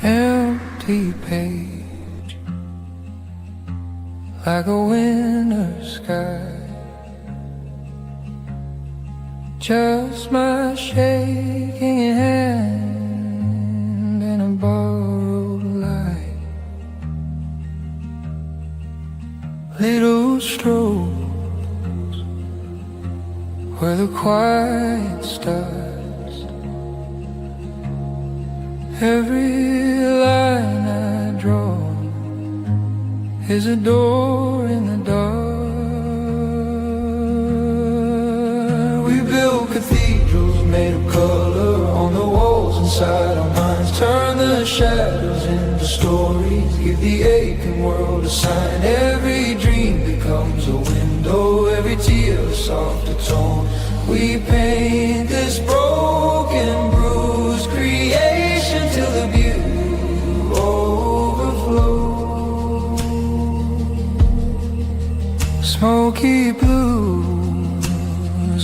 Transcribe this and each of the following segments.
Empty page, like a winter sky. Just my shaking hand and a borrowed light. Little strokes where the quiet starts. Every line I draw is a door in the dark. We build cathedrals made of color on the walls inside our minds. Turn the shadows into stories, give the aching world a sign. Every dream becomes a window, every tear a softer tone. We paint this broken, bruised creation till the beauty overflows. Smoky blues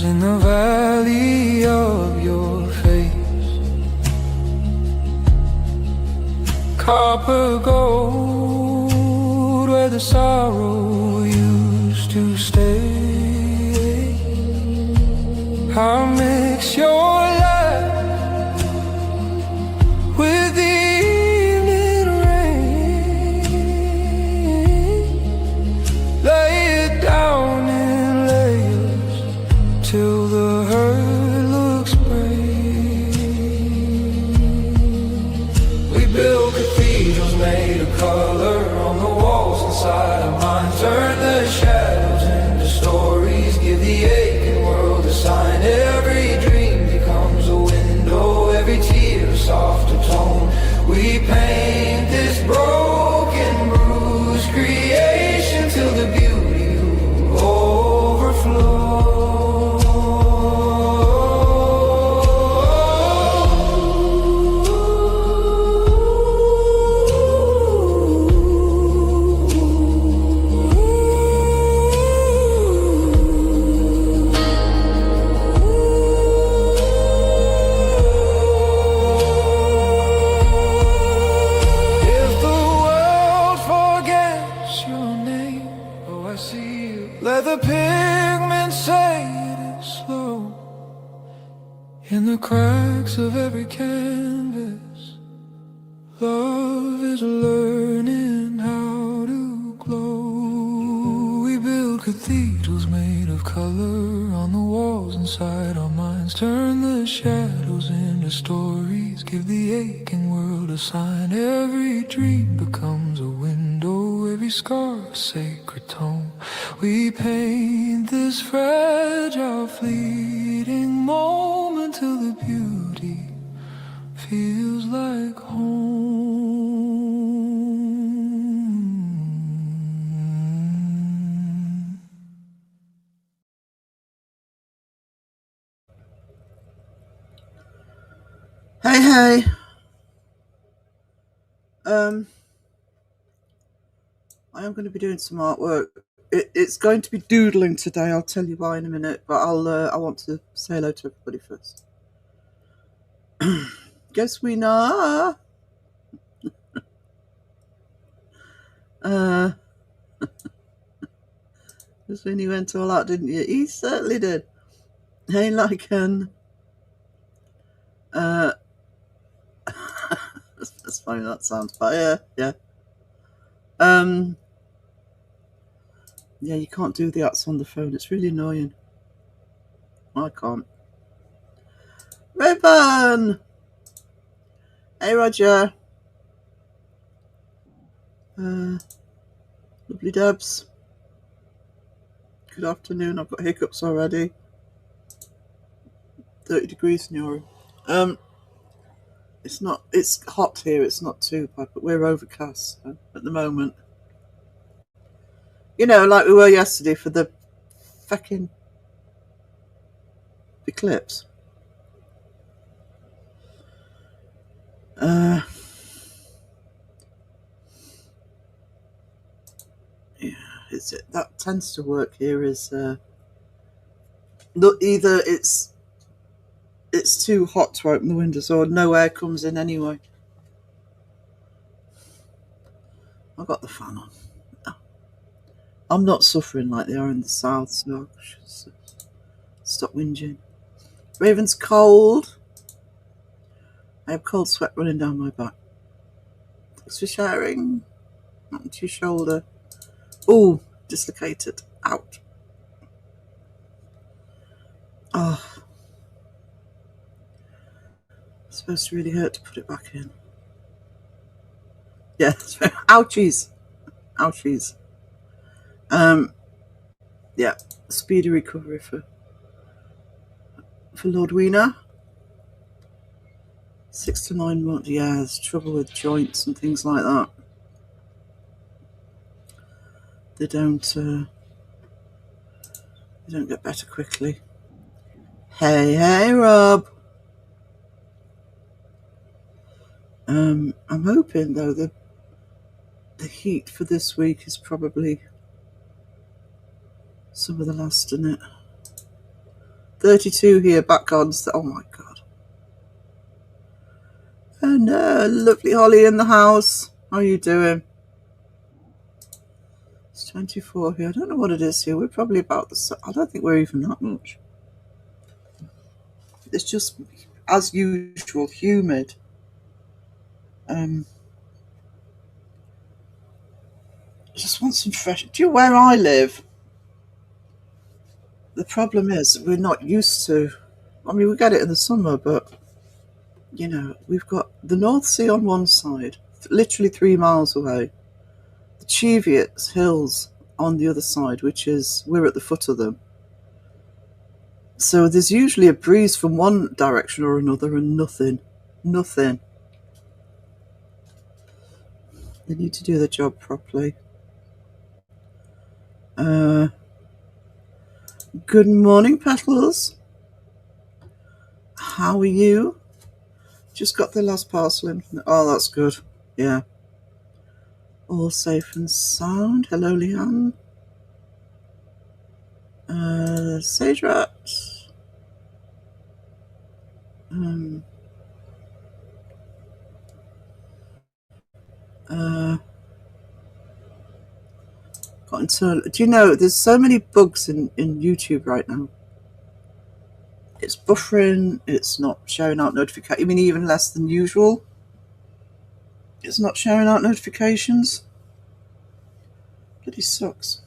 in the valley of your face. Copper gold where the sorrow used to stay. I'll mix your light with the evening rain. Lay it down in layers till the hurt looks brave. We build cathedrals made of color on the walls inside our minds. Turn the shadows into stories, give the aching world a sign. Every dream becomes a window, every tear a softer tone. We paint this broken, bruised creation till the beauty overflows. Let the pigment fade slow in the cracks of every canvas. Love is learning how to glow. We build cathedrals made of color on the walls inside our minds. Turn the shadows into stories, give the aching world a sign. Every dream becomes a window, every scar a sacred tone. We paint this fragile, fleeting moment till the beauty feels like home. Hey. I am going to be doing some artwork. It's going to be doodling today. I'll tell you why in a minute, but I want to say hello to everybody first. Guess we know. Just when he went all out, didn't you? He certainly did. Hey, Lycan. That's funny that sounds, but yeah. Yeah, you can't do the arts on the phone. It's really annoying. I can't. Ribbon! Hey, Roger. Lovely Debs. Good afternoon. I've got hiccups already. 30 degrees in your room. It's hot here. It's not too bad, but we're overcast at the moment. You know, like we were yesterday for the fucking eclipse. Yeah. that tends to work here. Is look, either it's too hot to open the windows, or no air comes in anyway. I've got the fan on. I'm not suffering like they are in the south, so I should stop whinging. Raven's cold. I have cold sweat running down my back. Thanks for sharing. Onto your shoulder. Oh, dislocated. Out. Oh, it's supposed to really hurt to put it back in. Yeah, ouchies. Ouchies. Yeah, speedy recovery for Lord Wiener. 6 to 9 months. Yeah, there's trouble with joints and things like that. They don't get better quickly. Hey, Rob. I'm hoping though the heat for this week is probably some of the last in it. 32 here, back on. Oh my god. And lovely Holly in the house. How are you doing? It's 24 here. I don't know what it is here. We're probably about the... I don't think we're even that much. It's just, as usual, humid. Just want some fresh... Do you know where I live? The problem is we're not used to... I mean, we get it in the summer, but, you know, we've got the North Sea on one side, literally 3 miles away. The Cheviot Hills on the other side, which is... We're at the foot of them. So there's usually a breeze from one direction or another and nothing. Nothing. They need to do the job properly. Good morning, Petals. How are you? Just got the last parcel in. Oh, that's good. Yeah. All safe and sound. Hello, Leanne. Sage Rat. Got into. Do you know there's so many bugs in YouTube right now? It's buffering. It's not showing out notifications. I mean, even less than usual. It's not showing out notifications. Bloody sucks.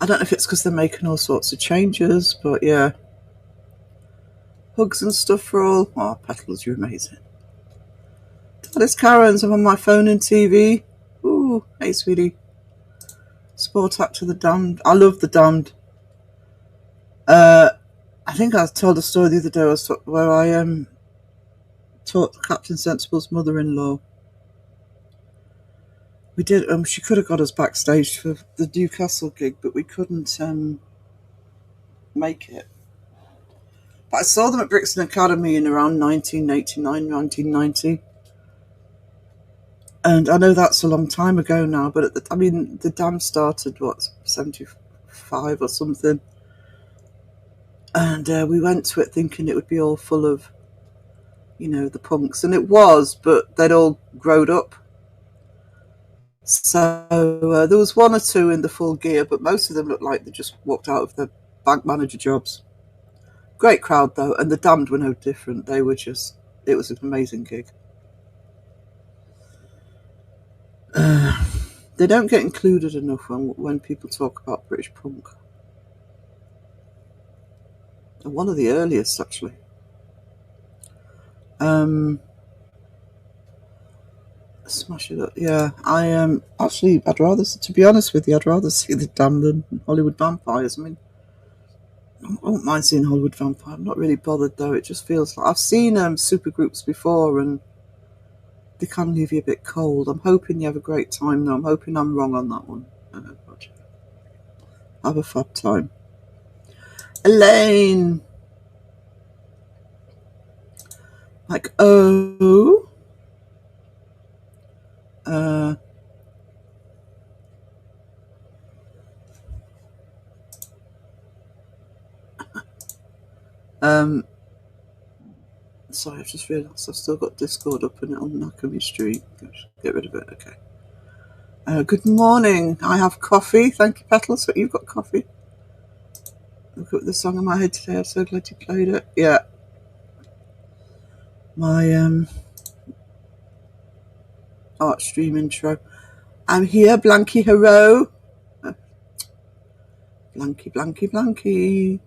I don't know if it's because they're making all sorts of changes, but yeah. Hugs and stuff for all. Oh, Petals, you're amazing. It's Karen's. I'm on my phone and TV. Ooh, hey, sweetie. Sport Actor The Damned. I love The Damned. I think I told a story the other day where I taught Captain Sensible's mother-in-law. We did. She could have got us backstage for the Newcastle gig, but we couldn't make it. But I saw them at Brixton Academy in around 1989, 1990. And I know that's a long time ago now, but the Dam started, 75 or something. And we went to it thinking it would be all full of, you know, the punks. And it was, but they'd all grown up. So there was one or two in the full gear, but most of them looked like they just walked out of their bank manager jobs. Great crowd, though, and the Damned were no different. They were just... It was an amazing gig. They don't get included enough when people talk about British punk. And one of the earliest, actually. Smash it up. Yeah, actually, to be honest with you, I'd rather see The Damned than Hollywood Vampires. I mean, I won't mind seeing Hollywood Vampire. I'm not really bothered, though. It just feels like... I've seen supergroups before, and they can leave you a bit cold. I'm hoping you have a great time, though. I'm hoping I'm wrong on that one. Have a fab time. Elaine! Like, oh... Sorry, I've just realised I've still got Discord up and it'll knock on my stream. Get rid of it, okay. Good morning. I have coffee. Thank you, Petals. You've got coffee. Look at the song in my head today. I'm so glad you played it. Yeah. My Artstream intro. I'm here, Blanky Hero. Blanky.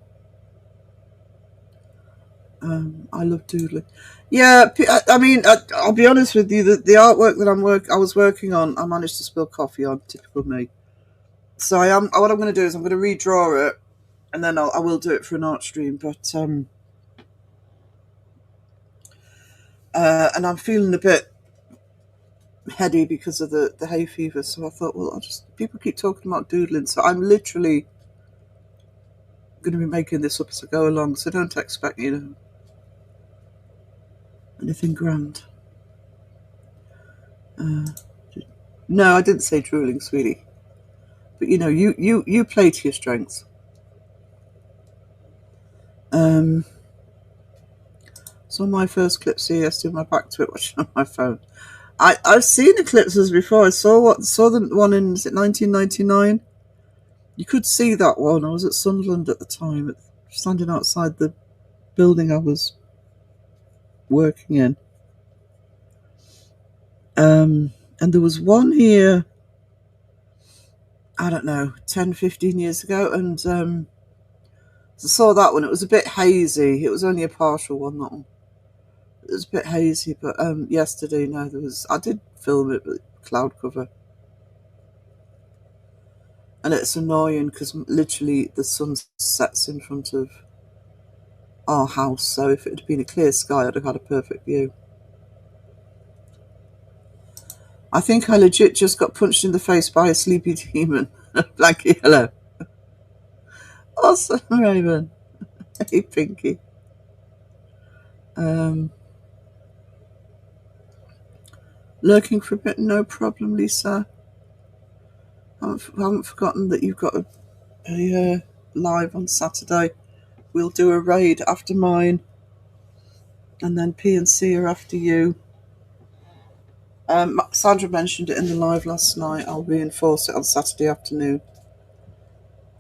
I love doodling. Yeah, I mean, I'll be honest with you. The artwork that I was working on, I managed to spill coffee on. Typical me. So what I'm going to do is I'm going to redraw it, and then I will do it for an art stream. But and I'm feeling a bit heady because of the hay fever. So I thought, well, people keep talking about doodling, so I'm literally going to be making this up as I go along. So don't expect, anything grand. No, I didn't say drooling, sweetie. But you play to your strengths. So my first clips here yesterday, my back to it, watching on my phone. I've seen eclipses before. I saw the one in 1999. You could see that one. I was at Sunderland at the time, standing outside the building I was working in. And there was one here, I don't know, 10, 15 years ago, and I saw that one. It was a bit hazy. It was only a partial one, that one. It was a bit hazy, but yesterday, no, I did film it with cloud cover. And it's annoying because literally the sun sets in front of our house, so if it had been a clear sky, I'd have had a perfect view. I think I legit just got punched in the face by a sleepy demon. Blanky, hello. Awesome, Raven. Hey, Pinky. Lurking for a bit, no problem, Lisa. I haven't forgotten that you've got a live on Saturday. We'll do a raid after mine, and then P and C are after you. Sandra mentioned it in the live last night. I'll reinforce it on Saturday afternoon.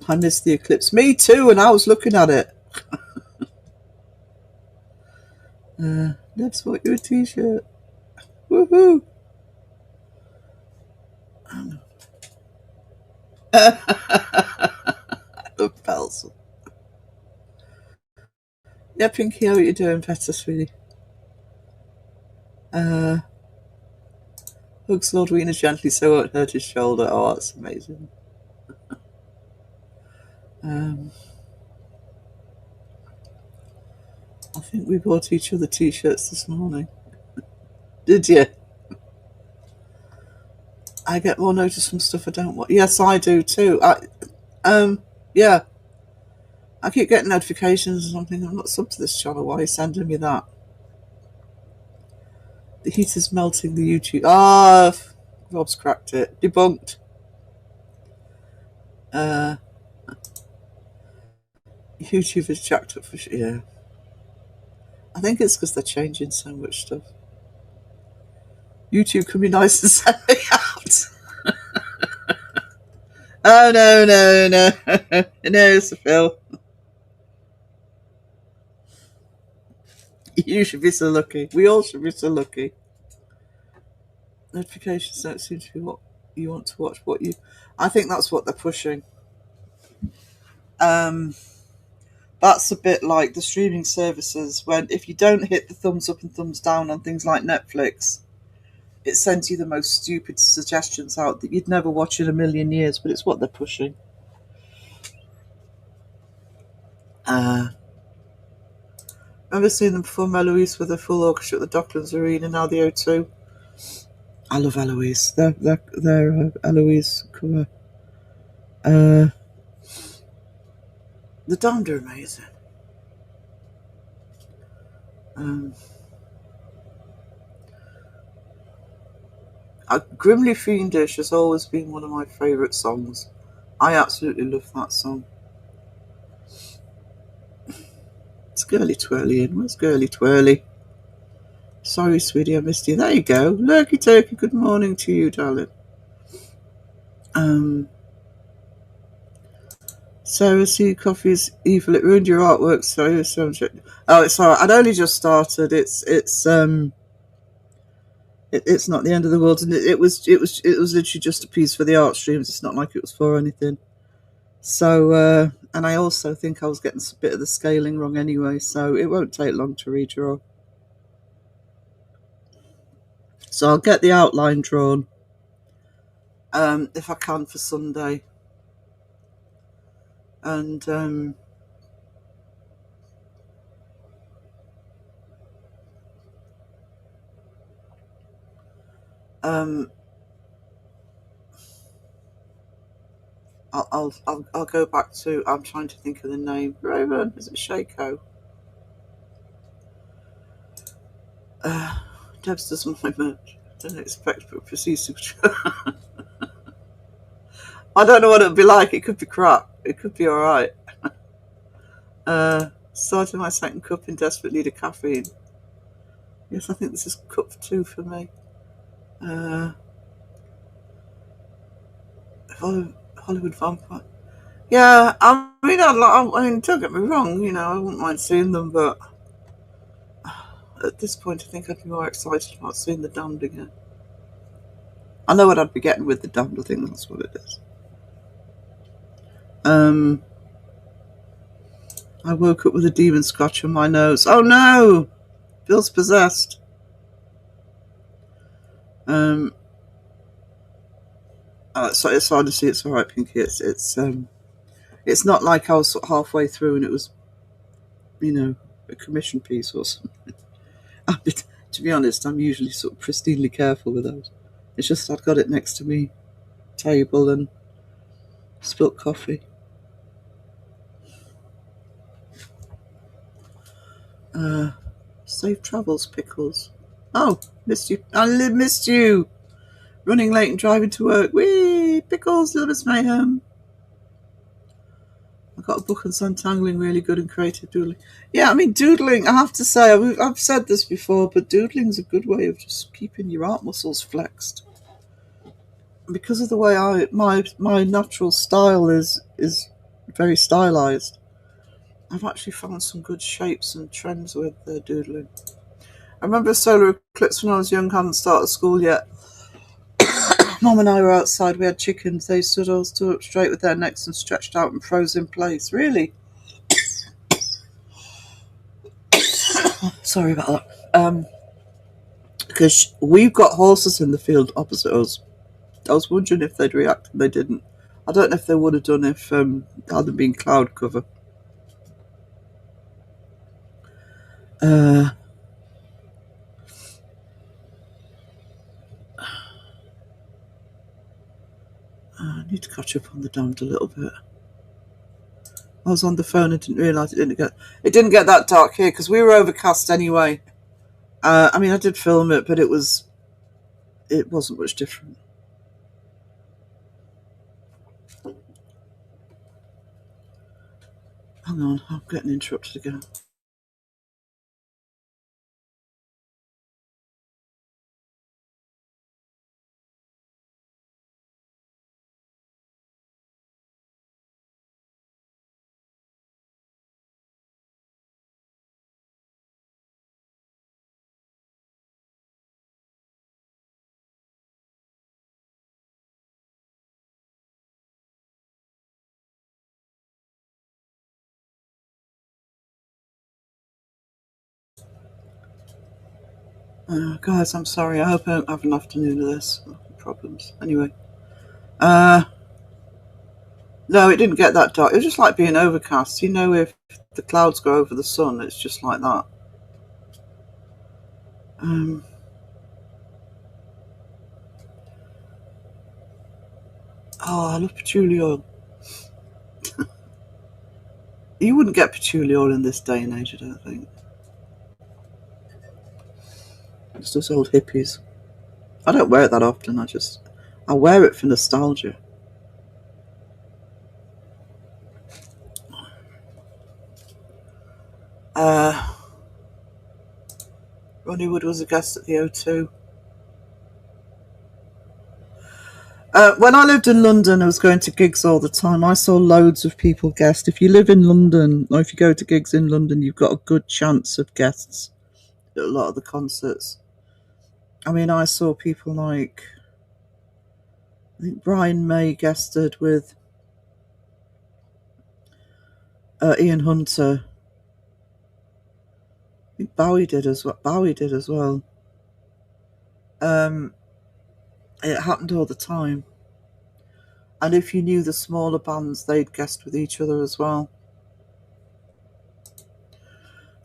I missed the eclipse. Me too, and I was looking at it. Let's bought you a t-shirt. Woohoo! I love bells. Yeah, Pinky, how are you doing? Better, sweetie. Hugs Lord Wiener gently so it won't hurt his shoulder. Oh, that's amazing. I think we bought each other t-shirts this morning. Did you? I get more notice from stuff I don't want. Yes, I do too. Yeah. I keep getting notifications or something. I'm not subbed to this channel. Why are you sending me that? The heater's melting the YouTube. Rob's cracked it. Debunked. YouTube is jacked up for sure. Yeah. I think it's because they're changing so much stuff. YouTube can be nice and send me out. Oh, no. No, Sir Phil. You should be so lucky. We all should be so lucky. Notifications don't seem to be what you want to watch. I think that's what they're pushing. That's a bit like the streaming services when if you don't hit the thumbs up and thumbs down on things like Netflix, it sends you the most stupid suggestions out that you'd never watch in a million years, but it's what they're pushing. Remember seeing them perform Eloise with a full orchestra at the Docklands Arena, now the O2. I love Eloise. Their Eloise cover. The Damned are amazing. Grimly Fiendish has always been one of my favourite songs. I absolutely love that song. It's Girly Twirly in? Where's Girly Twirly? Sorry, sweetie, I missed you. There you go. Lurky Turkey, good morning to you, darling. Sarah C. Coffee's evil. It ruined your artwork, so oh, it's alright. I'd only just started. It's not the end of the world, and it was literally just a piece for the Artstreams. It's not like it was for anything. So, and I also think I was getting a bit of the scaling wrong anyway, so it won't take long to redraw. So I'll get the outline drawn, if I can, for Sunday. And I'll go back to. I'm trying to think of the name. Raven, is it Shaco? Debs does my merch. Don't expect, but proceeds to. I don't know what it'll be like. It could be crap. It could be all right. Starting my second cup in desperate need of caffeine. Yes, I think this is cup 2 for me. Hollywood Vampire. Yeah, I mean, don't get me wrong. I wouldn't mind seeing them, but at this point, I think I'd be more excited about seeing The Damned again. I know what I'd be getting with The Damned. I think that's what it is. I woke up with a demon scratch on my nose. Oh no! Bill's possessed. So it's honestly, it's all right, Pinky. It's not like I was sort of halfway through and it was, a commission piece or something. To be honest, I'm usually sort of pristinely careful with those. It's just I'd got it next to me table and spilt coffee. Safe travels, Pickles. Oh, missed you. I missed you. Running late and driving to work. Whee! Pickles, Little Miss Mayhem. I got a book on untangling, really good and creative doodling. Yeah, I mean, doodling, I have to say, I've said this before, but doodling's a good way of just keeping your art muscles flexed. Because of the way my natural style is very stylized, I've actually found some good shapes and trends with doodling. I remember a solar eclipse when I was young, hadn't started school yet. Mum and I were outside, we had chickens, they stood all stood up straight with their necks and stretched out and froze in place. Really? Sorry about that. Because we've got horses in the field opposite us. I was wondering if they'd react, and they didn't. I don't know if they would have done if there hadn't been cloud cover. I need to catch up on The Damned a little bit. I was on the phone and didn't realise it didn't get that dark here because we were overcast anyway. I mean, I did film it, but it wasn't much different. Hang on, I'm getting interrupted again. Guys, I'm sorry. I hope I don't have an afternoon of this. Problems. Anyway. No, it didn't get that dark. It was just like being overcast. If the clouds go over the sun, it's just like that. I love patchouli oil. You wouldn't get patchouli oil in this day and age, I don't think. It's those old hippies. I don't wear it that often. I wear it for nostalgia. Ronnie Wood was a guest at the O2. When I lived in London, I was going to gigs all the time. I saw loads of people guest. If you live in London, or if you go to gigs in London, you've got a good chance of guests at a lot of the concerts. I mean, I saw people like, I think Brian May guested with Ian Hunter. I think Bowie did as well. It happened all the time. And if you knew the smaller bands, they'd guest with each other as well.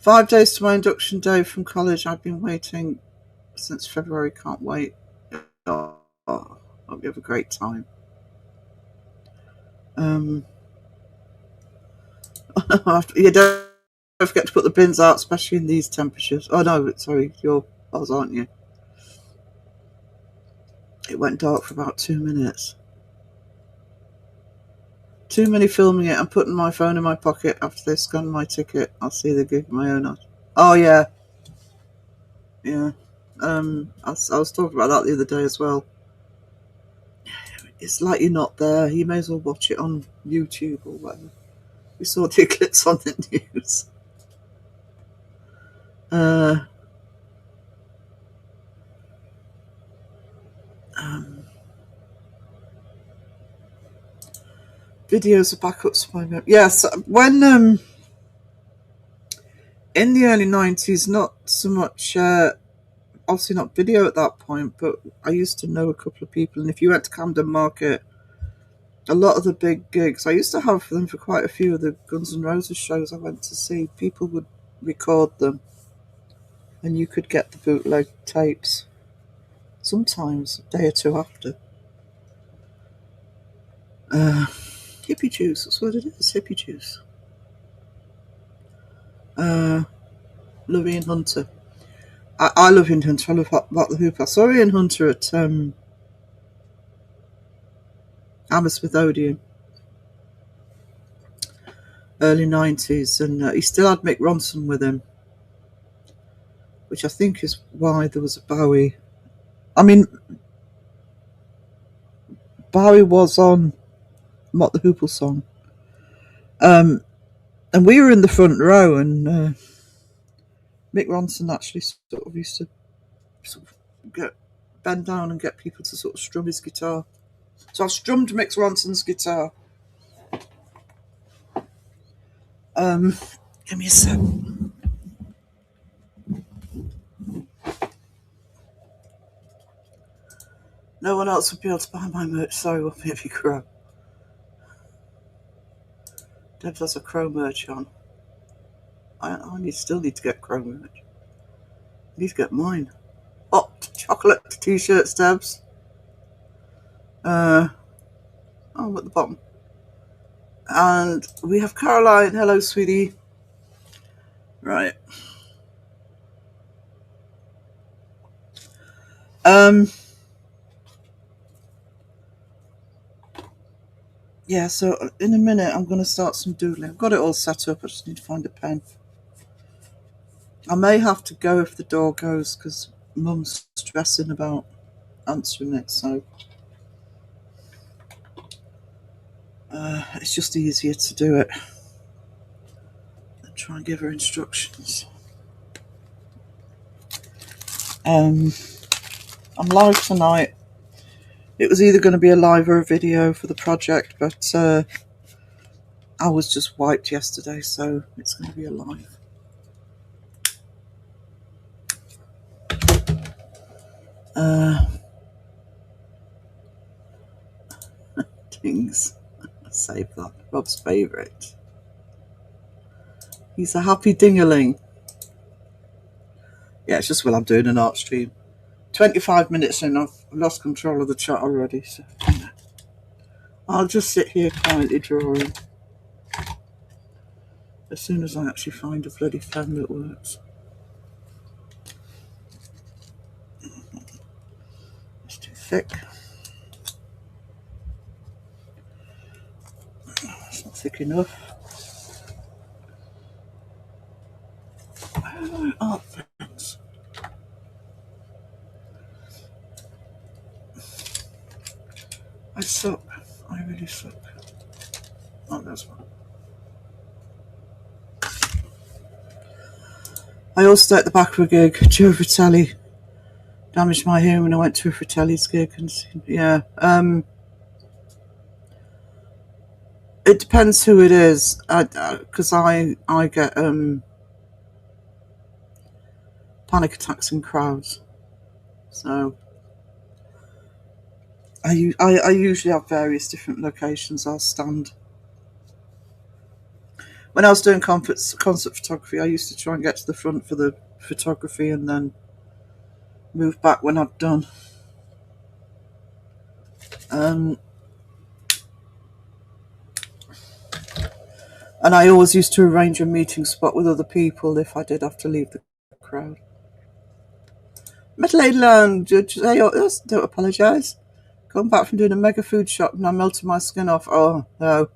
5 days to my induction day from college. I've been waiting since February. Can't wait. Oh, hope you have a great time. You don't forget to put the bins out, especially in these temperatures. Oh no, sorry, you're Oz, aren't you? It went dark for about 2 minutes. Too many filming it. I'm putting my phone in my pocket after they scan my ticket. I'll see the gig my own eyes. Oh yeah. Yeah. I was talking about that the other day as well. It's like you're not there. You may as well watch it on YouTube or whatever. We saw the eclipse on the news. Videos of backups. Yes, when in the early 90s, not so much, obviously not video at that point, but I used to know a couple of people, and if you went to Camden Market, a lot of the big gigs, I used to have them for quite a few of the Guns N' Roses shows I went to see. People would record them, and you could get the bootleg tapes, sometimes a day or two after. Hippie juice, that's what it is, hippie juice. Love Ian Hunter. I love Ian Hunter. I love What the Hoop. I saw Ian Hunter at Hammersmith Odeon, early 90s, and he still had Mick Ronson with him, which I think is why there was a Bowie. I mean, Bowie was on What the Hoople song. And we were in the front row, and Mick Ronson actually sort of used to bend down and get people to sort of strum his guitar. So I strummed Mick Ronson's guitar. Give me a sec. No one else would be able to buy my merch. Sorry, we'll maybe crow. Debs has a crow merch on. I still need to get crow merch. I need to get mine. Hot chocolate t-shirts, Debs. Oh, I'm at the bottom. And we have Caroline. Hello, sweetie. Right. Yeah, so in a minute I'm going to start some doodling. I've got it all set up. I just need to find a pen. I may have to go if the door goes because Mum's stressing about answering it, so it's just easier to do it than try and give her instructions. I'm live tonight. It was either going to be a live or a video for the project, but I was just wiped yesterday, so it's going to be a live. Dings. Save that. Rob's favourite. He's a happy dingaling. Yeah, it's just while I'm doing an art stream. 25 minutes in, I've lost control of the chat already, so I'll just sit here quietly drawing. As soon as I actually find a bloody pen that works. It's too thick. It's not thick enough. Oh, thanks. I suck. I really suck. Oh, there's one. I also at the back of a gig, Joe Fratelli damaged my hearing when I went to a Fratelli's gig, and yeah, it depends who it is, because I get panic attacks in crowds, so I usually have various different locations I'll stand. When I was doing concert photography, I used to try and get to the front for the photography and then move back when I'd done. And I always used to arrange a meeting spot with other people if I did have to leave the crowd. Metal Aid Land, don't apologise. Come back from doing a mega food shop and I melted my skin off. Oh, no.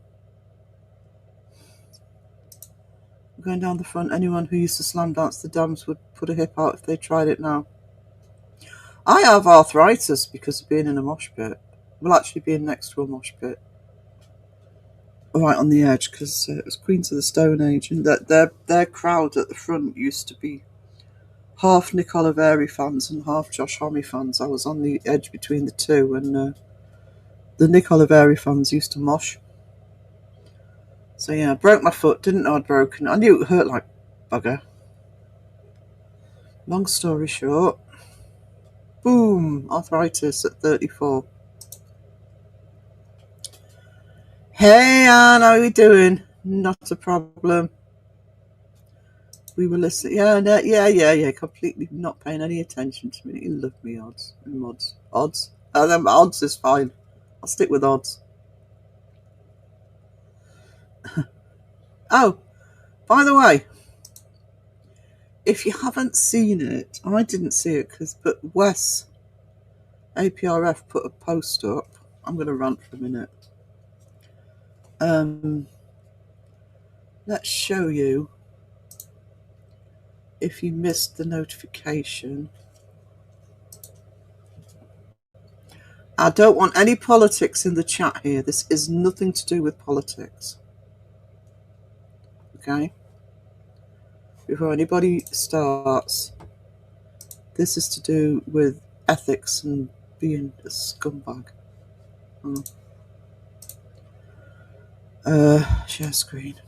Going down the front, anyone who used to slam dance the dams would put a hip out if they tried it now. I have arthritis because of being in a mosh pit. Well, actually being next to a mosh pit. Right on the edge, because it was Queens of the Stone Age, and their crowd at the front used to be half Nick Oliveri fans and half Josh Homme fans. I was on the edge between the two, and the Nick Oliveri fans used to mosh. So yeah, I broke my foot, didn't know I'd broken. I knew it hurt like bugger. Long story short, boom, arthritis at 34. Hey Anne, how are you doing? Not a problem. We were listening. Yeah. Completely not paying any attention to me. You love me, odds. Odds. Odds is fine. I'll stick with odds. Oh, by the way, if you haven't seen it, I didn't see it but Wes APRF put a post up. I'm going to rant for a minute. Let's show you. If you missed the notification, I don't want any politics in the chat here. This is nothing to do with politics. Okay? Before anybody starts, this is to do with ethics and being a scumbag. Share screen.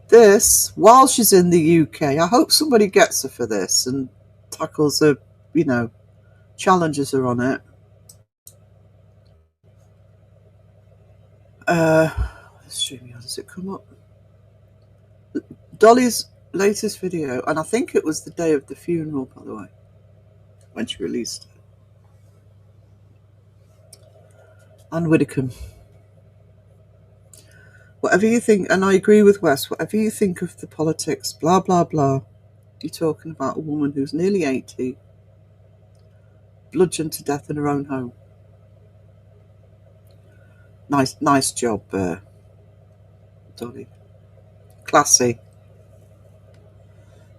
This, while she's in the UK, I hope somebody gets her for this and tackles her, challenges her on it. Streaming, how does it come up? Dolly's latest video, and I think it was the day of the funeral, by the way, when she released it. Anne Widdecombe. Whatever you think, and I agree with Wes, whatever you think of the politics, blah, blah, blah, you're talking about a woman who's nearly 80, bludgeoned to death in her own home. Nice job, Dolly. Classy.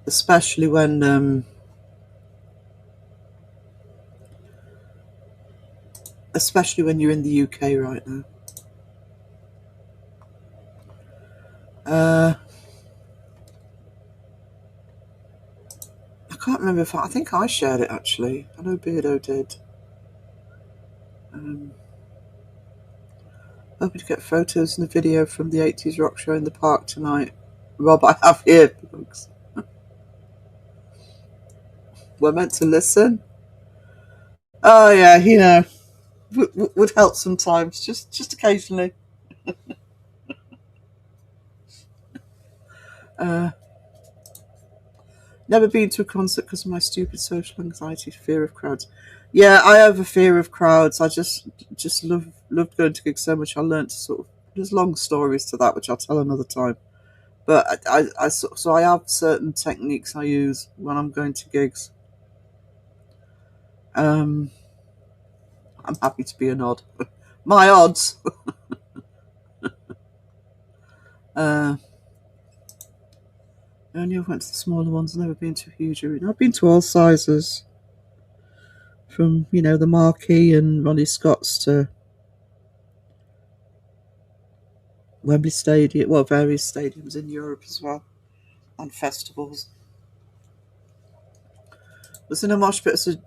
Especially when you're in the UK right now. I can't remember if I think I shared it actually. I know Beardo did. Hoping to get photos and a video from the 80s rock show in the park tonight. Rob, I have here, folks. We're meant to listen. Oh yeah, would help sometimes, just occasionally. Never been to a concert because of my stupid social anxiety, fear of crowds. Yeah, I have a fear of crowds. I just love going to gigs so much. I learned to there's long stories to that, which I'll tell another time. But I have certain techniques I use when I'm going to gigs. I'm happy to be an odd. My odds. Only I went to the smaller ones, never been to a huge arena. I've been to all sizes, from, the Marquee and Ronnie Scott's to Wembley Stadium, well, various stadiums in Europe as well, and festivals. Was in a mosh pit at a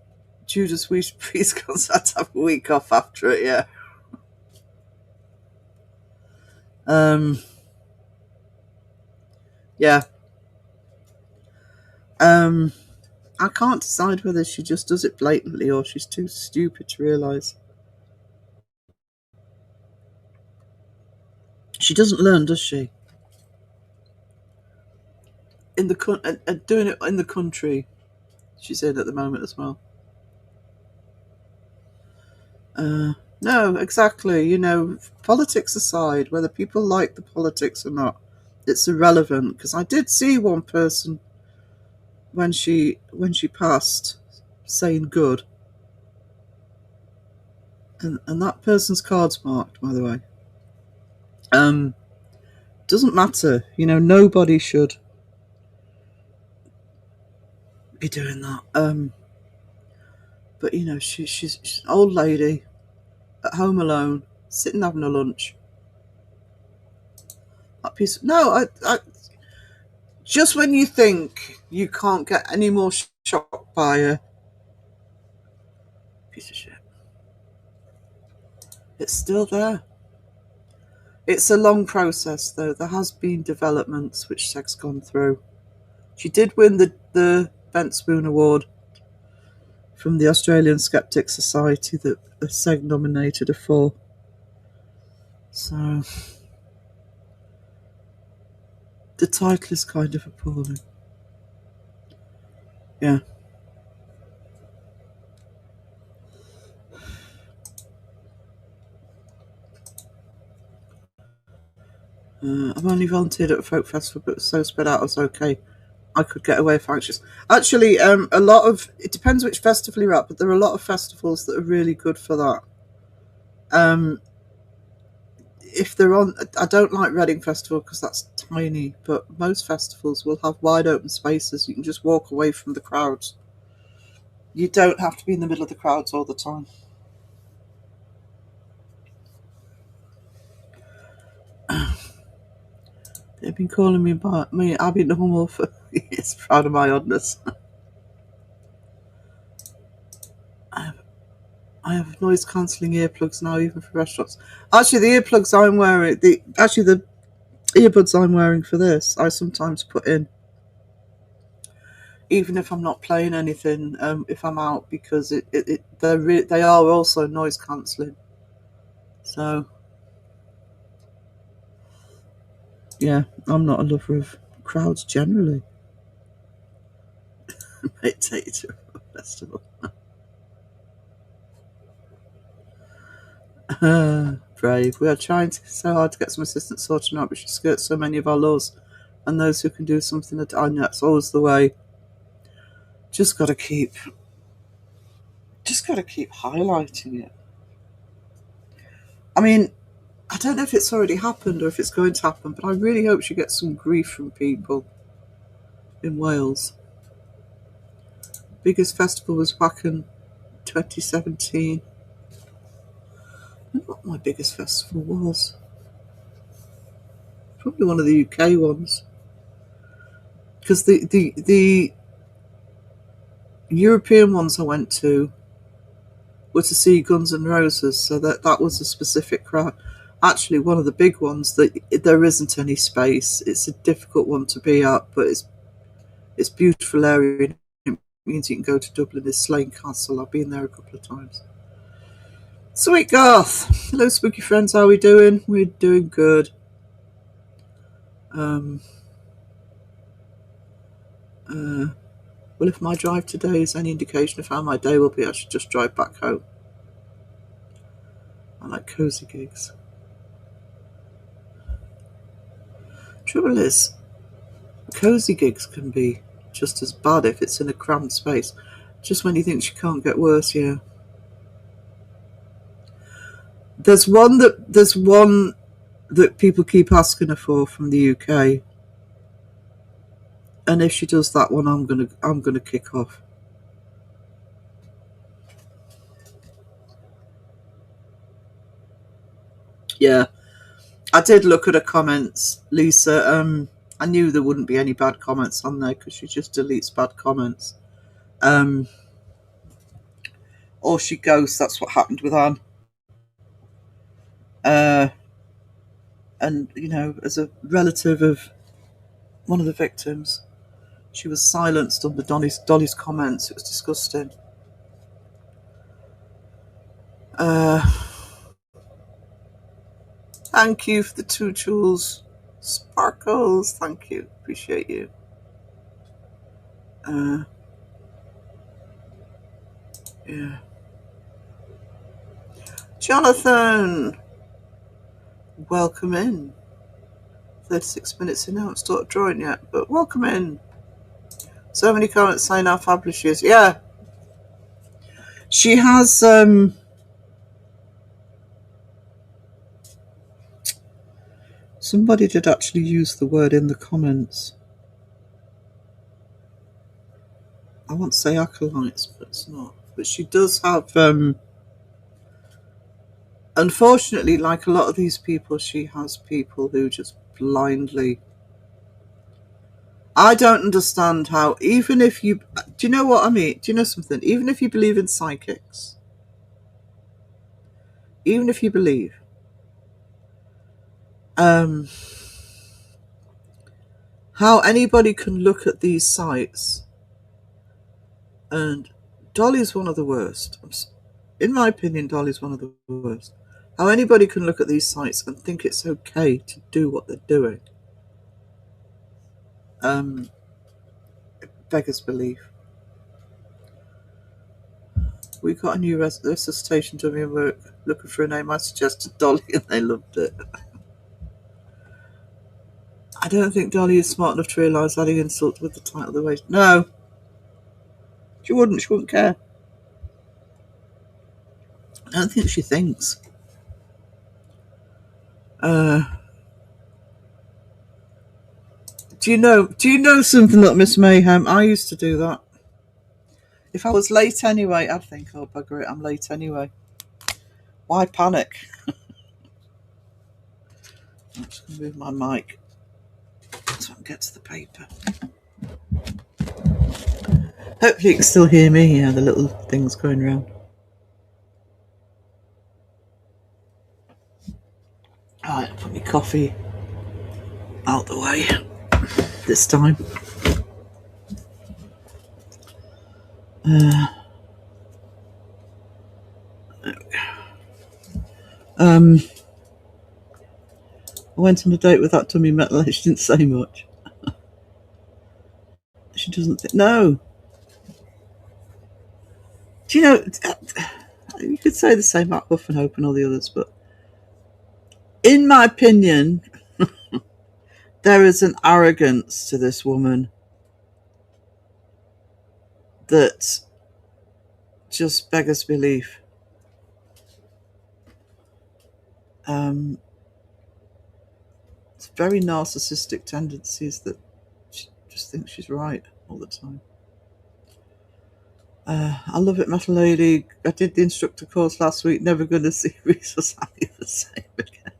Judas Priest concert. Have a week off after it, yeah. Yeah. I can't decide whether she just does it blatantly or she's too stupid to realise. She doesn't learn, does she? Doing it in the country she's in at the moment as well. No, exactly. Politics aside, whether people like the politics or not, it's irrelevant. Because I did see one person when she passed saying good, and that person's card's marked, by the way. Doesn't matter. Nobody should be doing that. But she's an old lady at home alone, sitting having a lunch. That piece. No, I just when you think you can't get any more shocked by a piece of shit, it's still there. It's a long process, though. There has been developments which Seg's gone through. She did win the Bent Spoon Award from the Australian Skeptic Society that Seg nominated her for. So the title is kind of appalling. Yeah. I've only volunteered at a folk festival, but it was so spread out I was okay. I could get away if anxious. Actually, it depends which festival you're at, but there are a lot of festivals that are really good for that. If they're on, I don't like Reading Festival because that's tiny, but most festivals will have wide open spaces. You can just walk away from the crowds. You don't have to be in the middle of the crowds all the time. They've been calling me Abby Normal for years, proud of my oddness. I have noise cancelling earplugs now, even for restaurants. Actually, the earbuds I'm wearing for this, I sometimes put in, even if I'm not playing anything, if I'm out, because they are also noise cancelling. So, yeah, I'm not a lover of crowds generally. Might take you to a festival. Brave. We are trying so hard to get some assistance sorted out, but she skirts so many of our laws, and those who can do something I know that's always the way. Just got to keep highlighting it. I mean, I don't know if it's already happened or if it's going to happen, but I really hope she gets some grief from people in Wales. Biggest festival was back in 2017. I don't know what my biggest festival was. Probably one of the UK ones. Because the European ones I went to were to see Guns N' Roses, so that was a specific crowd. Actually, one of the big ones that there isn't any space. It's a difficult one to be at, but it's beautiful area. It means you can go to Dublin. Is Slane Castle. I've been there a couple of times. Sweet Garth. Hello, spooky friends. How are we doing? We're doing good. Well, if my drive today is any indication of how my day will be, I should just drive back home. I like cosy gigs. Trouble is, cosy gigs can be just as bad if it's in a cramped space. Just when you think she can't get worse, yeah. There's one that people keep asking her for from the UK. And if she does that one, I'm gonna kick off. Yeah, I did look at her comments, Lisa. I knew there wouldn't be any bad comments on there because she just deletes bad comments. Or she ghosts. That's what happened with Anne. And as a relative of one of the victims, she was silenced under Dolly's comments. It was disgusting. Thank you for the 2 jewels. Sparkles, thank you. Appreciate you. Yeah. Jonathan, welcome in. 36 minutes in, I haven't started drawing yet, but welcome in. So many comments saying how fabulous she is. Yeah. She has somebody did actually use the word in the comments. I won't say acolytes, but it's not. But she does have unfortunately, like a lot of these people, she has people who just blindly. I don't understand how, even if you, do you know what I mean? Do you know something? Even if you believe in psychics, even if you believe, how anybody can look at these sites, and Dolly's one of the worst. In my opinion, Dolly's one of the worst. How anybody can look at these sites and think it's okay to do what they're doing. Beggars belief. We got a new resuscitation dummy at work looking for a name. I suggested Dolly and they loved it. I don't think Dolly is smart enough to realise adding insult with the title of the way. No. She wouldn't care. I don't think she thinks. Do you know something like Miss Mayhem? I used to do that. If I was late anyway, I'd think, oh bugger it, I'm late anyway. Why panic? I'm just going to move my mic so I can get to the paper. Hopefully you can still hear me. Yeah, the little things going around. Alright, put my coffee out the way this time. I went on a date with that dummy metal. She didn't say much. She doesn't think. No. Do you know, you could say the same about Huff and Hope and all the others, but in my opinion, there is an arrogance to this woman that just beggars belief. It's very narcissistic tendencies that she just thinks she's right all the time. I love it, Metal Lady. I did the instructor course last week. Never going to see Risa Sally the same again.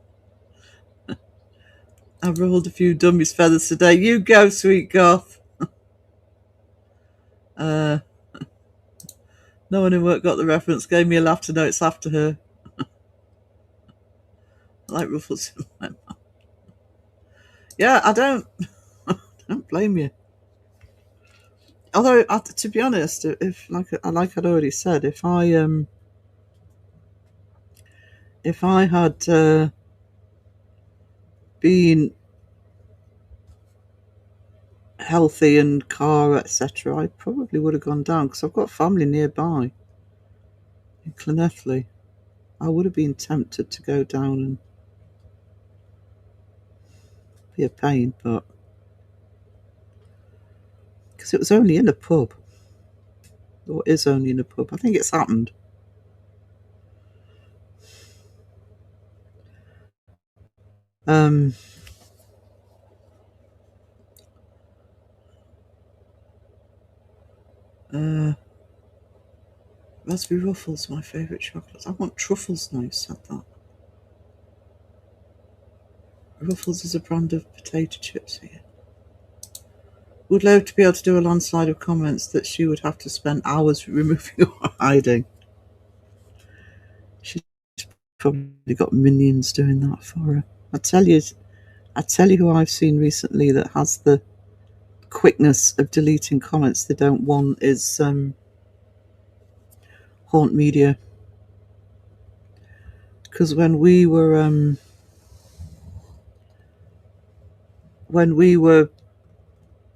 I've rolled a few dummies feathers today. You go, sweet goth. No one in work got the reference. Gave me a laugh to know it's after her. Like ruffles in my mouth. Yeah, I don't blame you. Although, to be honest, if like I'd already said, if I had been healthy and car, etc., I probably would have gone down because I've got family nearby in Llanelli. I would have been tempted to go down and be a pain, but because it was only in a pub, or is only in a pub. I think it's happened. Raspberry Ruffles, my favourite chocolate. I want Truffles now, you said that. Ruffles is a brand of potato chips here. Would love to be able to do a landslide of comments that she would have to spend hours removing or hiding. She's probably got minions doing that for her. I tell you who I've seen recently that has the quickness of deleting comments they don't want is Haunt Media. Because when we were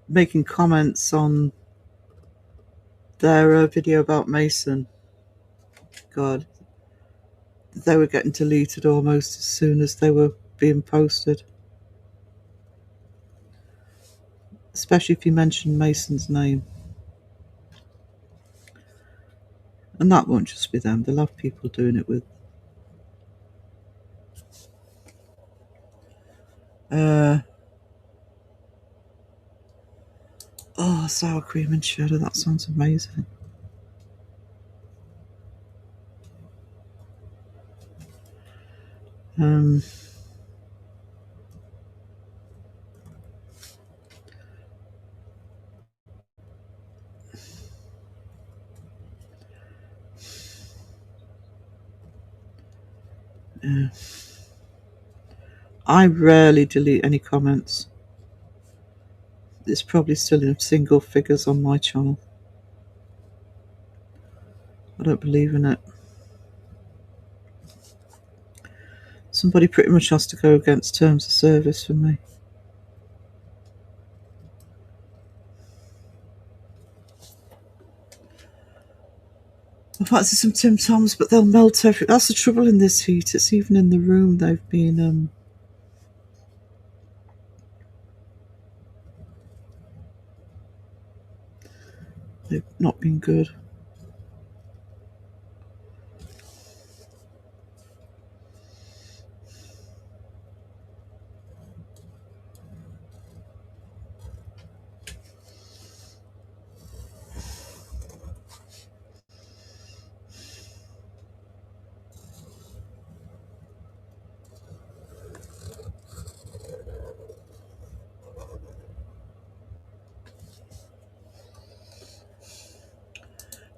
making comments on their video about Mason, God, they were getting deleted almost as soon as they were being posted. Especially if you mention Mason's name. And that won't just be them. They'll have people doing it with sour cream and cheddar. That sounds amazing. Yeah. I rarely delete any comments. It's probably still in single figures on my channel. I don't believe in it. Somebody pretty much has to go against terms of service for me. I've fancy some Tim Tams, but they'll melt every. That's the trouble in this heat. It's even in the room they've been they've not been good.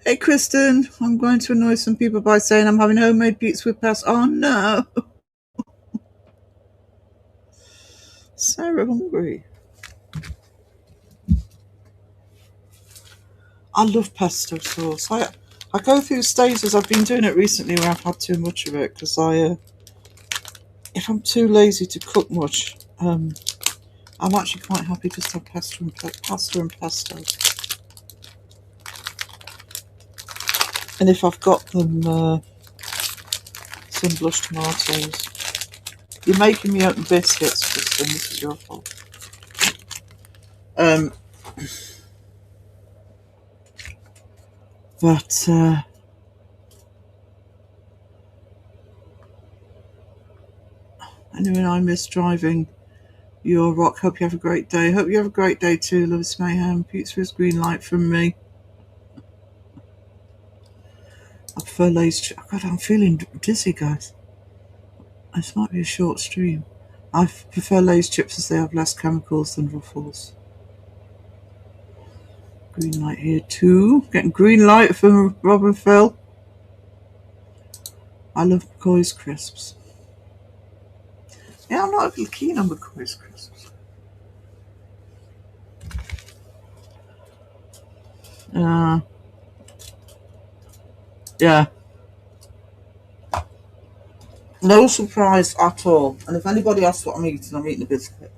Hey Kristen, I'm going to annoy some people by saying I'm having homemade pizza with pasta. Oh no! Sarah hungry. I love pesto sauce. I go through stages. I've been doing it recently where I've had too much of it because if I'm too lazy to cook much, I'm actually quite happy just to have pasta and pesto. And if I've got them, some blush tomatoes. You're making me open biscuits, Kristen. This is your fault. But anyway, I miss driving your rock. Hope you have a great day. Hope you have a great day too, Lewis Mayhem. Pizza is green light from me. I prefer Lay's. God, I'm feeling dizzy, guys. This might be a short stream. I prefer Lay's chips as they have less chemicals than Ruffles. Green light here too. Getting green light from Robin Phil. I love McCoy's crisps. Yeah, I'm not really keen on McCoy's crisps. Yeah. No surprise at all. And if anybody asks what I'm eating a biscuit.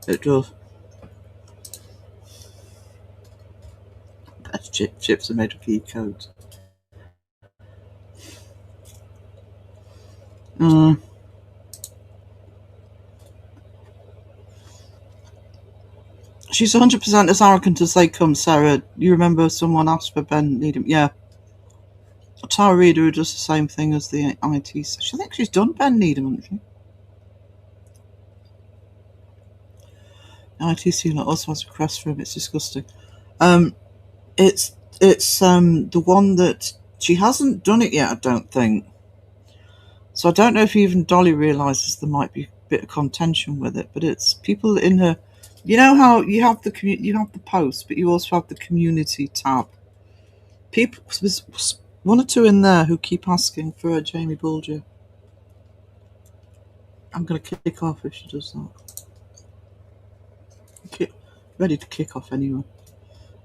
It does. Best chips are made of ghee coat. She's 100% as arrogant as they come, Sarah. You remember someone asked for Ben Needham? Yeah. Tara Reader who does the same thing as the IT. I think she's done Ben Needham, hasn't she? ITC also has a crest room. It's disgusting. Um, it's the one that she hasn't done it yet, I don't think. So I don't know if even Dolly realises there might be a bit of contention with it, but it's people in her. You know how you have you have the post, but you also have the community tab. People, there's one or two in there who keep asking for a Jamie Bulger. I'm going to kick off if she does that. Ready to kick off anyway.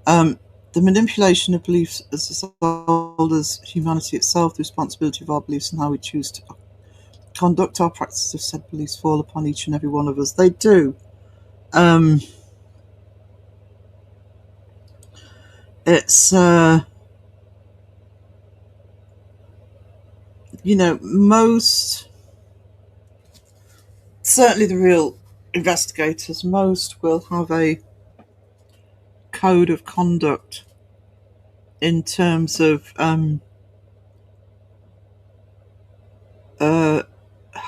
The manipulation of beliefs as old as humanity itself, the responsibility of our beliefs and how we choose to conduct our practices of said beliefs fall upon each and every one of us. They do. It's most certainly the real investigators, most will have a code of conduct in terms of how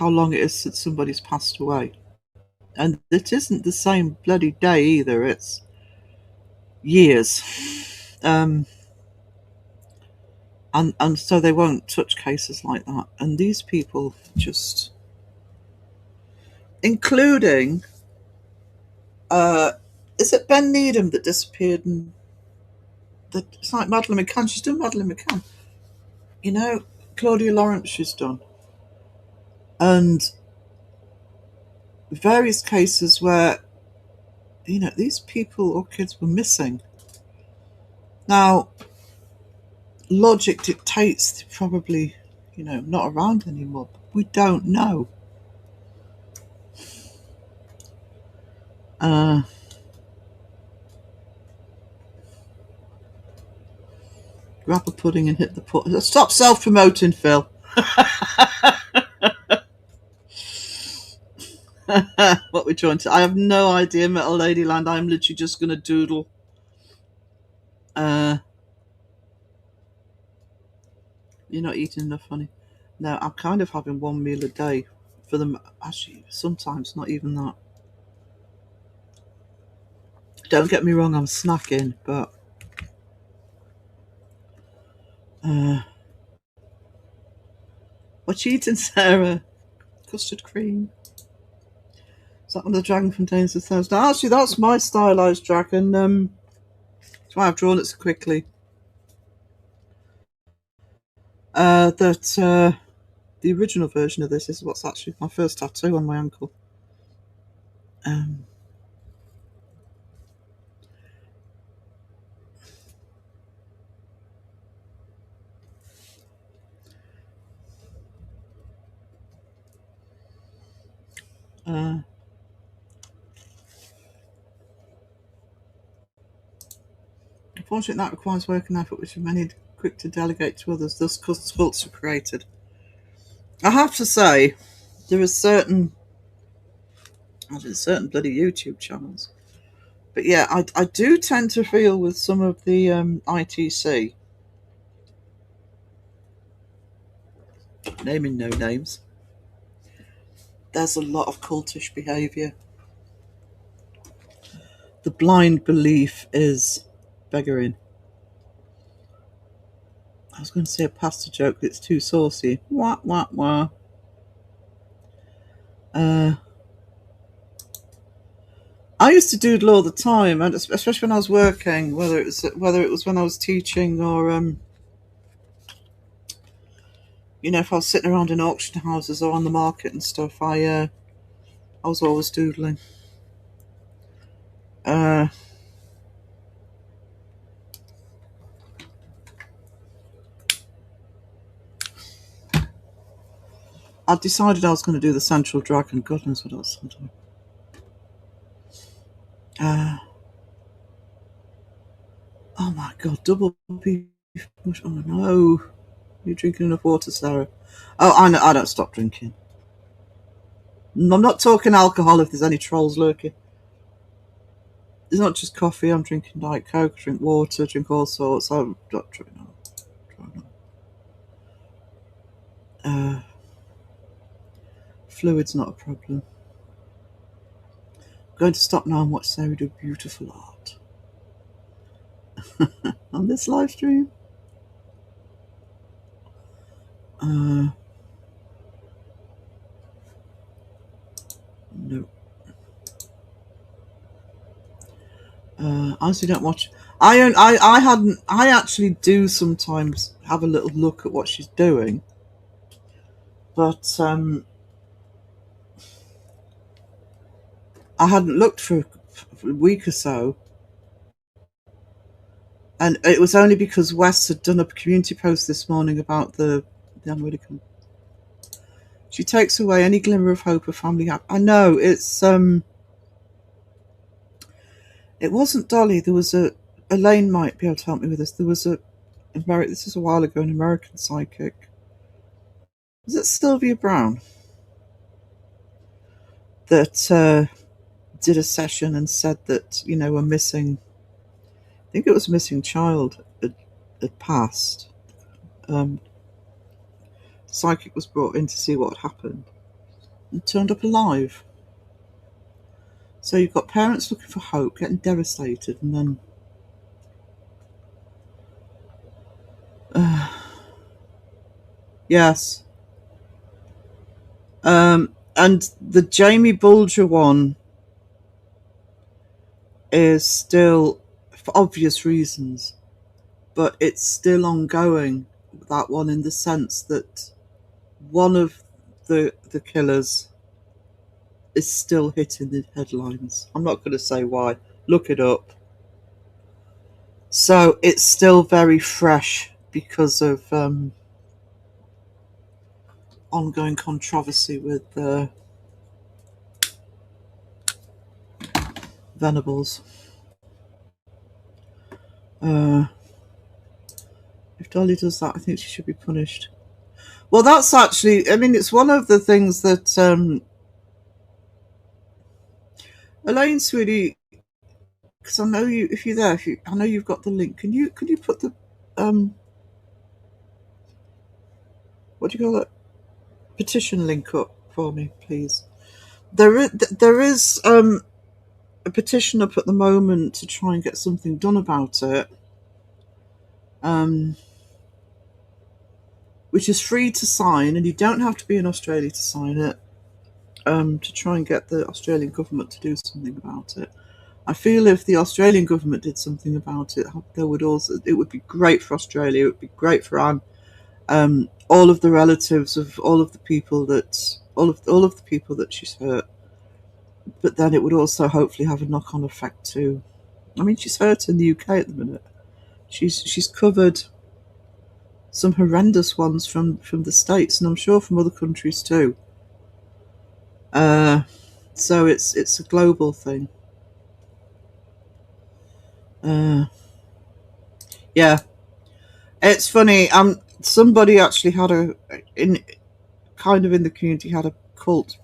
long it is since somebody's passed away. And it isn't the same bloody day either, it's years. And so they won't touch cases like that. And these people just, including, is it Ben Needham that disappeared? And it's like Madeleine McCann. She's done Madeleine McCann. Claudia Lawrence she's done. And various cases where, these people or kids were missing. Now, logic dictates they're probably, not around anymore. But we don't know. Grab a pudding and hit the pudding. Stop self-promoting, Phil. What we're trying to... I have no idea, Metal Ladyland. I'm literally just going to doodle. You're not eating enough, honey. No, I'm kind of having one meal a day for them. Actually, sometimes not even that. Don't get me wrong, I'm snacking, but what you eating, Sarah? Custard cream. Is that one of the dragon from Danes of Thursday? Actually, that's my stylised dragon. That's why I've drawn it so quickly. The original version of this is what's actually my first tattoo on my ankle. Unfortunately, that requires work and effort, which are many quick to delegate to others. Thus, cults are created. I have to say, there are certain bloody YouTube channels. But yeah, I do tend to feel with some of the ITC, naming no names, there's a lot of cultish behaviour. The blind belief is beggaring. I was going to say a pasta joke, but it's too saucy. Wah, wah, wah. I used to doodle all the time, and especially when I was working, whether it was when I was teaching or if I was sitting around in auction houses or on the market and stuff, I was always doodling. I decided I was going to do the Central Dragon. God knows what else I'm doing. Oh my God, double beef. Oh no. You're drinking enough water, Sarah. Oh, I know. I don't stop drinking. I'm not talking alcohol if there's any trolls lurking. It's not just coffee. I'm drinking Diet Coke, drink water, drink all sorts. I'm not trying. Fluid's not a problem. going to stop now and watch Sarah do beautiful art on this live stream. No. I honestly don't watch. I actually do sometimes have a little look at what she's doing, but I hadn't looked for a week or so, and it was only because Wes had done a community post this morning about the American. She takes away any glimmer of hope of family. I know it's it wasn't Dolly. There was Elaine might be able to help me with this. There was this is a while ago, an American psychic. Was it Sylvia Brown that did a session and said that, you know, a missing, I think it was a missing child had passed. Psychic was brought in to see what had happened and turned up alive. So you've got parents looking for hope, getting devastated, and then yes. And the Jamie Bulger one is still, for obvious reasons, but it's still ongoing, that one, in the sense that one of the killers is still hitting the headlines. I'm not going to say why. Look it up. So it's still very fresh because of ongoing controversy with Venables. If Dolly does that, I think she should be punished. Well, that's actually, I mean, it's one of the things that Elaine, sweetie, because I know you, if you're there, I know you've got the link. Can you put the what do you call it, petition link up for me, please? There is a petition up at the moment to try and get something done about it, which is free to sign, and you don't have to be in Australia to sign it, to try and get the Australian government to do something about it. I feel if the Australian government did something about it, it would be great for Australia. It would be great for Anne. All of the relatives of all of the people that she's hurt. But then it would also hopefully have a knock-on effect too. I mean, she's hurt in the UK at the minute. She's covered some horrendous ones from the States, and I'm sure from other countries too. So it's a global thing. Yeah, it's funny. Somebody actually had in the community had a cult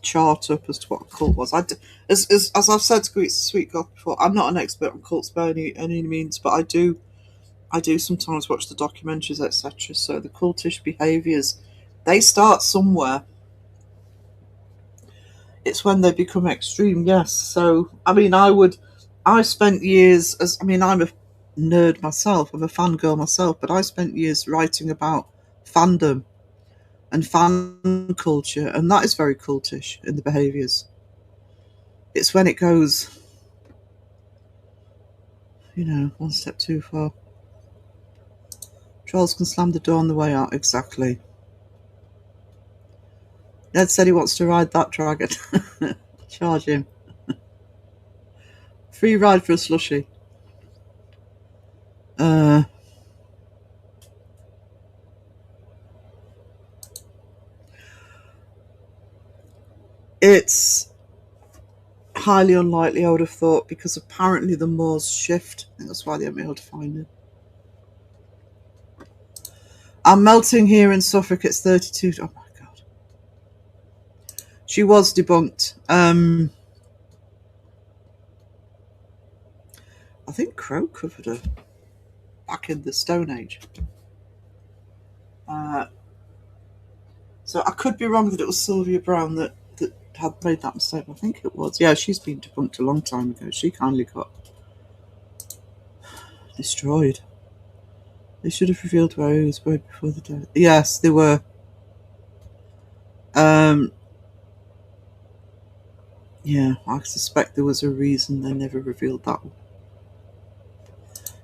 chart up as to what a cult was. As I've said to Sweet God before, I'm not an expert on cults by any means, but I do sometimes watch the documentaries, etc. So the cultish behaviours, they start somewhere. It's when they become extreme, yes. So I mean, I spent years I'm a nerd myself, I'm a fangirl myself, but I spent years writing about fandom and fan culture, and that is very cultish in the behaviours. It's when it goes, one step too far. Trolls can slam the door on the way out, exactly. Ned said he wants to ride that dragon. Charge him. Free ride for a slushie. It's highly unlikely, I would have thought, because apparently the moors shift. I think that's why they haven't been able to find it. I'm melting here in Suffolk. It's 32. Oh my god. She was debunked. I think Crow covered her back in the Stone Age. So I could be wrong that it was Sylvia Brown that had made that mistake. I think it was. Yeah, she's been debunked a long time ago. She kindly got destroyed. They should have revealed where he was buried before the death. Yes, they were. Yeah, I suspect there was a reason they never revealed that one.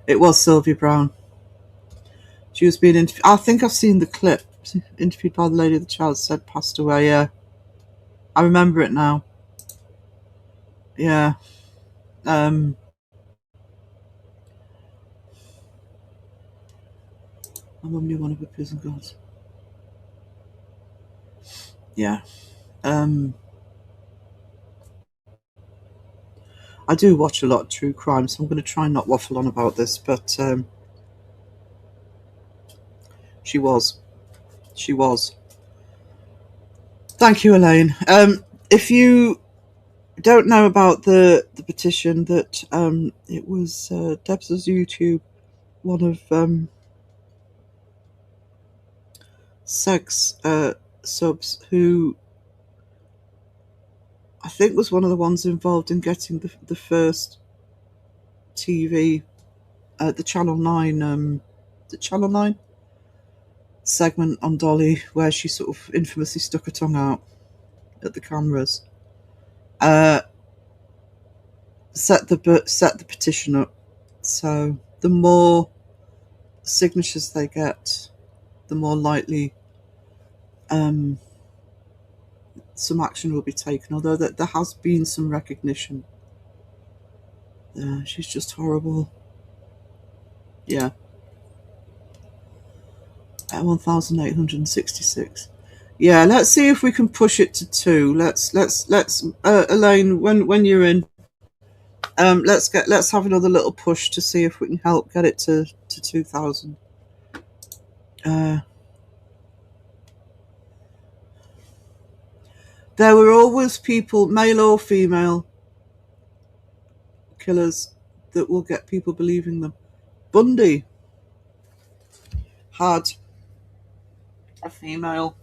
It was Sylvia Brown. She was being interviewed. I think I've seen the clip. Interviewed by the lady the child said passed away. Yeah, I remember it now. Yeah. I'm only one of the prison guards. Yeah. I do watch a lot of true crime, so I'm going to try and not waffle on about this, but she was. She was. Thank you, Elaine. If you don't know about the petition, that it was Debs' YouTube, one of Seg's subs, who I think was one of the ones involved in getting the first TV, the Channel 9, the Channel 9 segment on Dolly, where she sort of infamously stuck her tongue out at the cameras. Set the petition up. So the more signatures they get, the more likely some action will be taken. Although there has been some recognition. She's just horrible. Yeah. 1,866. Yeah, let's see if we can push it to 2. Let's Elaine, when you're in, let's have another little push to see if we can help get it to 2,000. There were always people, male or female, killers that will get people believing them. Bundy had a female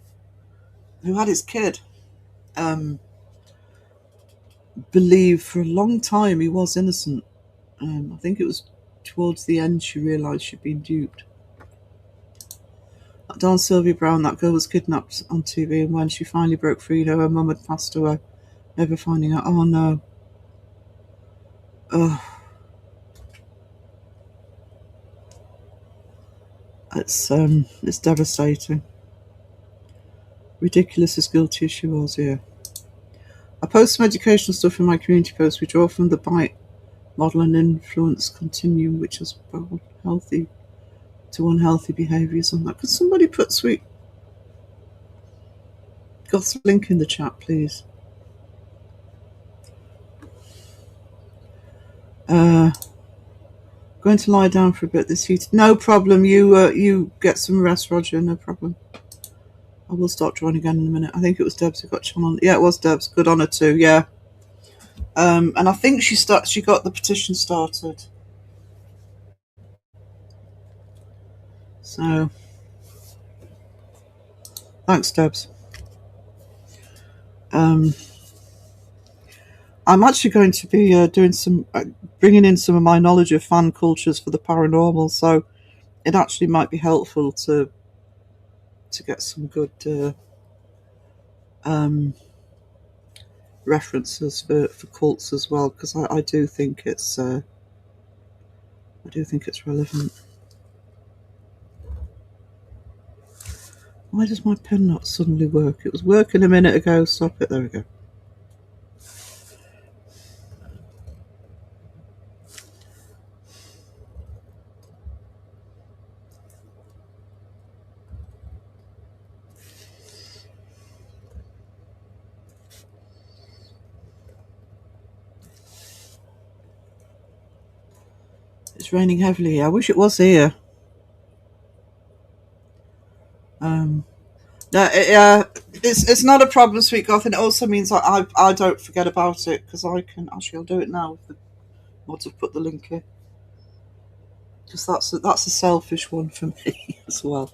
who had his kid believe for a long time he was innocent. I think it was towards the end she realised she'd been duped. Dawn Sylvia Brown, that girl was kidnapped on TV, and when she finally broke free, her mum had passed away, never finding out. Oh no. Ugh. It's devastating. Ridiculous as guilty as she was, yeah. I post some educational stuff in my community post. We draw from the BITE model and influence continuum, which has both healthy to unhealthy behaviours on that. Could somebody put Sweet Goth's link in the chat, please? Going to lie down for a bit this heat. No problem. You get some rest, Roger. No problem. I will start drawing again in a minute. I think it was Debs who got Channel. Yeah, it was Debs. Good on her too. Yeah. And I think she got the petition started. So, thanks, Debs. I'm actually going to be doing some, bringing in some of my knowledge of fan cultures for the paranormal. So, it actually might be helpful to get some good references for cults as well, because I do think it's relevant. Why does my pen not suddenly work? It was working a minute ago. Stop it. There we go. It's raining heavily. I wish it was here. It's not a problem, Sweet Goth, and it also means I don't forget about it, because I can actually, I'll do it now. The mods have put the link in, because that's a selfish one for me as well.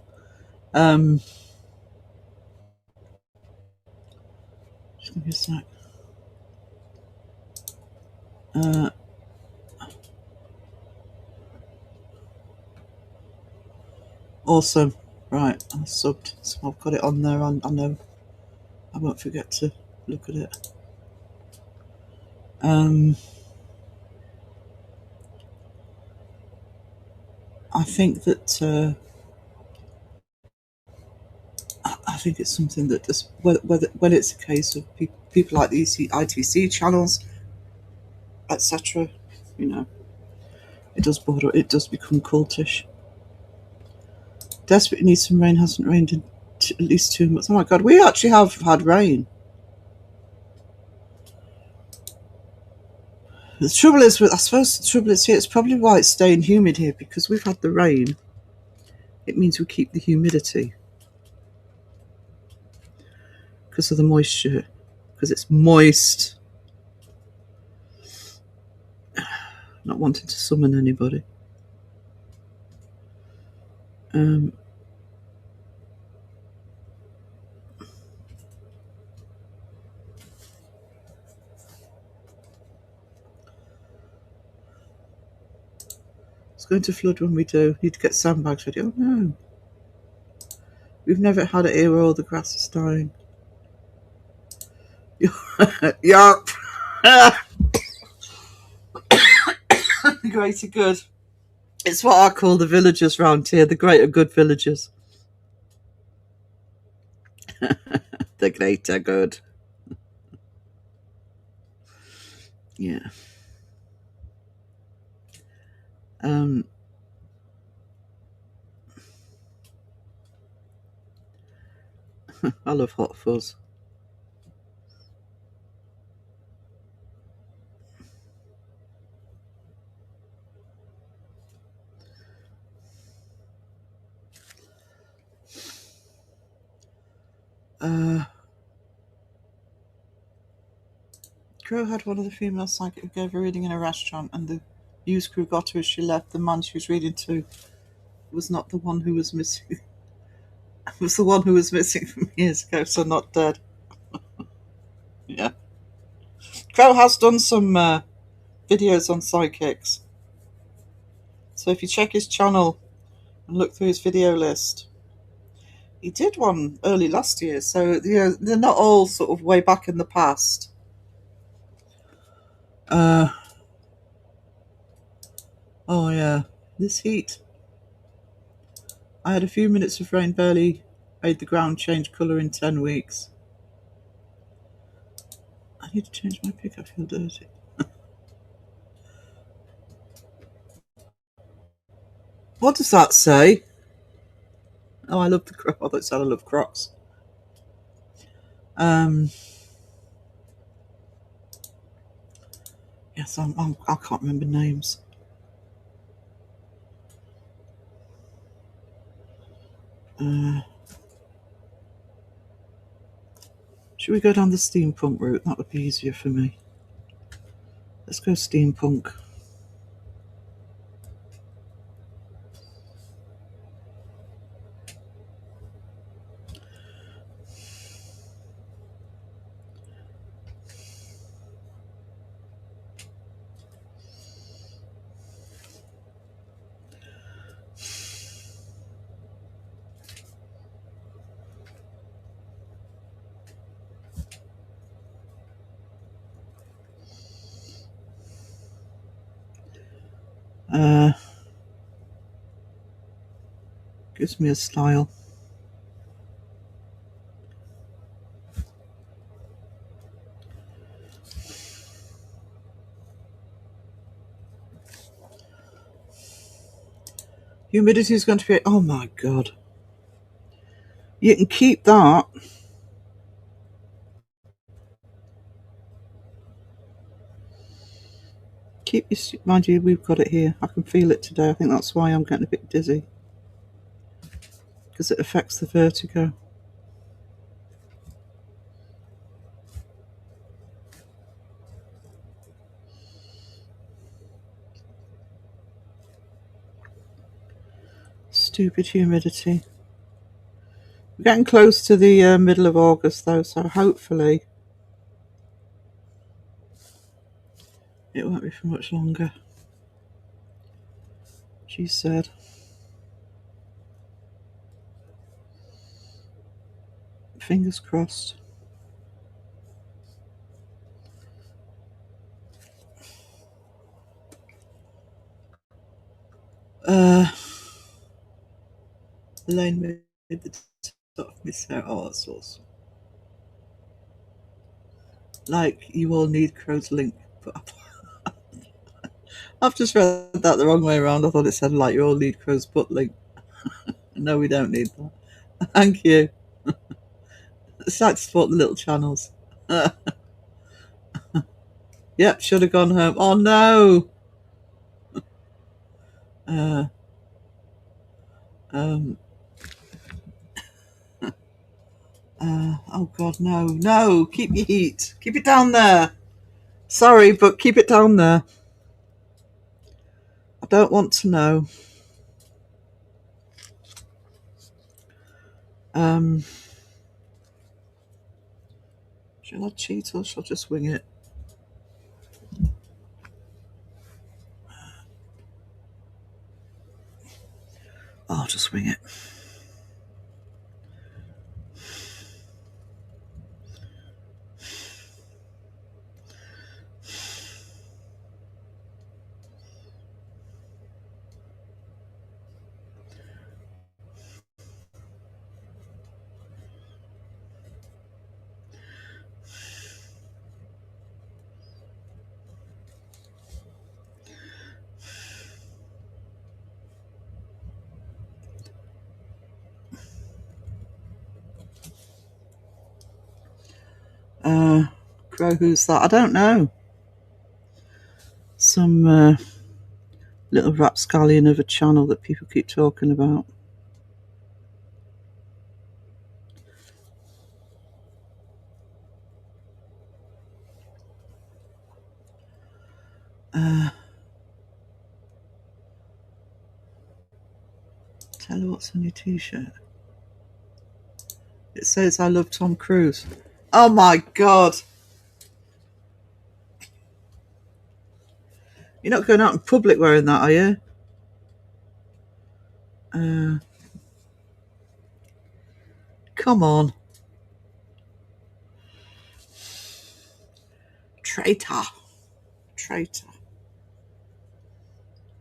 Give me a sec. Awesome. Right, I subbed, so I've got it on there. I know I won't forget to look at it. I think that I think it's something that just when it's a case of people like these ITC channels, etc. You know, it does border. It does become cultish. Desperately needs some rain. Hasn't rained in at least 2 months. Oh my god, we actually have had rain. The trouble is I suppose the trouble is here. It's probably why it's staying humid here, because we've had the rain. It means we keep the humidity because of the moisture, because it's moist. Not wanting to summon anybody. I It's going to flood when we do. Need to get sandbags ready. Oh no. We've never had it here where all the grass is dying. Yup. The greater good. It's what I call the villagers round here, the greater good villagers. The greater good. Yeah. I love hot fuzz. Crow had one of the female psychic who gave a reading in a restaurant, and the news crew got her as she left. The man she was reading to was not the one who was missing. Was the one who was missing from years ago, so not dead. Yeah. Crow has done some videos on psychics. So if you check his channel and look through his video list, he did one early last year. So they're not all sort of way back in the past. Oh yeah, this heat. I had a few minutes of rain, barely made the ground change colour in 10 weeks. I need to change my pick, I feel dirty. What does that say? Oh, I love the Crocs. I thought it said I love Crocs. Yes, I can't remember names. Should we go down the steampunk route? That would be easier for me. Let's go steampunk. Gives me a style. Humidity is going to be... Oh my god. You can keep that. Mind you, we've got it here. I can feel it today. I think that's why I'm getting a bit dizzy. Because it affects the vertigo. Stupid humidity. We're getting close to the middle of August though, so hopefully It won't be for much longer, she said. Fingers crossed. Elaine made the top of Miss Sarah. Oh, that's awesome. Like, you all need Crow's link. But I've just read that the wrong way around. I thought it said, like, you all need Crow's butt link. No, we don't need that. Thank you. It's like to support the little channels. Yep, should have gone home. Oh, no. Um, oh, God, no. No, keep your heat. Keep it down there. Sorry, but keep it down there. I don't want to know. Shall I cheat or shall I just wing it? I'll just wing it. Crow, who's that? I don't know. Some little rapscallion of a channel that people keep talking about. Tell her what's on your t-shirt. It says, I love Tom Cruise. Oh my God. You're not going out in public wearing that, are you? Come on. Traitor.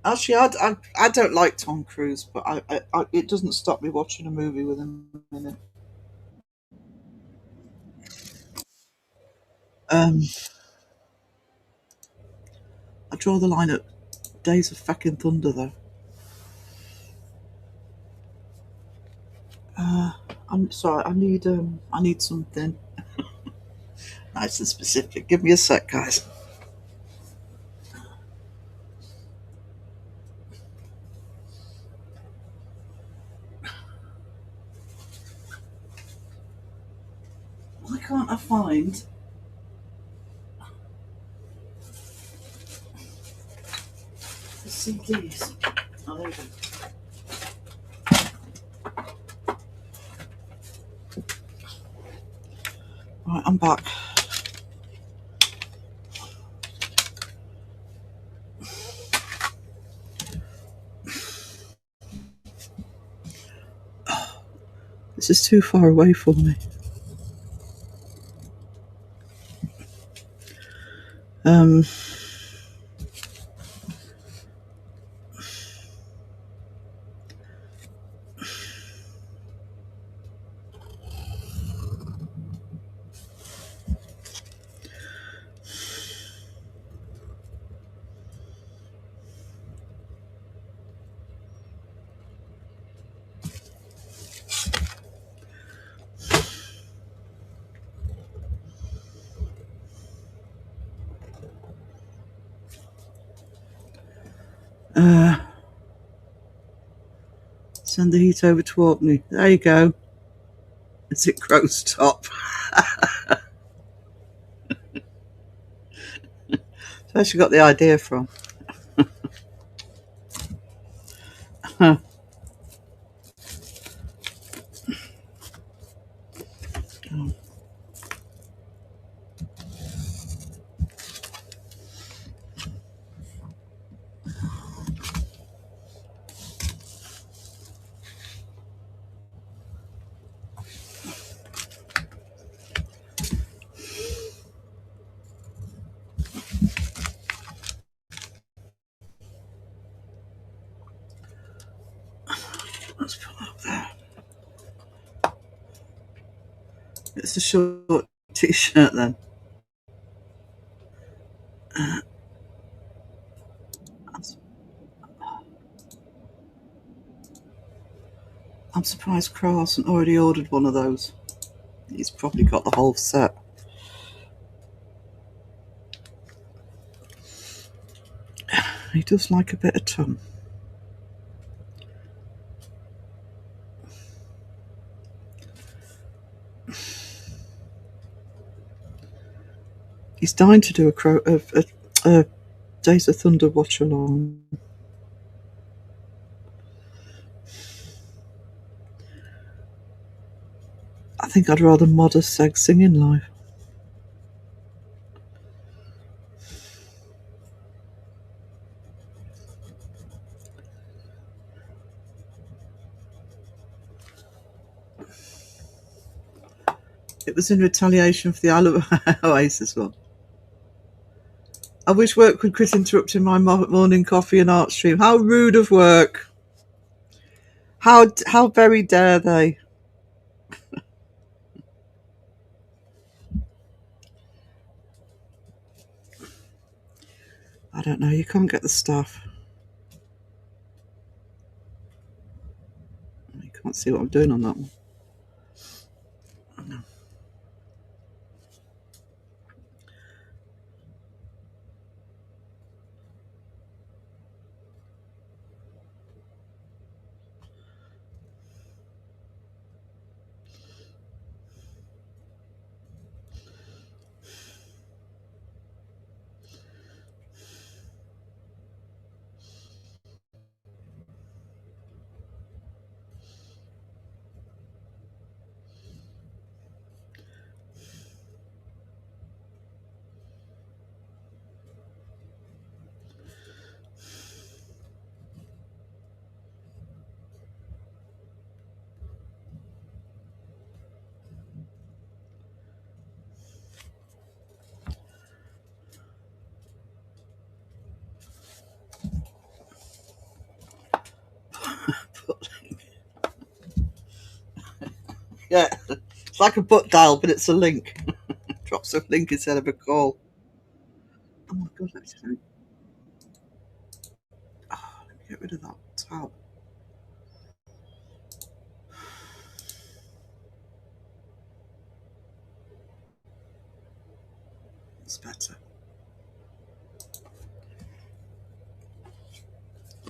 Actually, I don't like Tom Cruise, but it doesn't stop me watching a movie with him in it. I draw the line at Days of Fucking Thunder, though. I'm sorry. I need something nice and specific. Give me a sec, guys. Why can't I find the CDs? Oh, there we go. Right, I'm back. This is too far away for me. Send the heat over to Orkney. There you go. Is it Crow's top? That's where she got the idea from. It's a short t-shirt then. I'm surprised Carl hasn't already ordered one of those. He's probably got the whole set. He does like a bit of tongue. He's dying to do a Days of Thunder watch along. I think I'd rather Modest Seg singing live. It was in retaliation for the Isle of Oasis one. I wish work could quit interrupting my morning coffee and Artstream. How rude of work. How very dare they? I don't know, you can't get the staff. You can't see what I'm doing on that one. Yeah, it's like a butt dial, but it's a link. Drops a link instead of a call. Oh my god, let me get rid of that tab. It's better.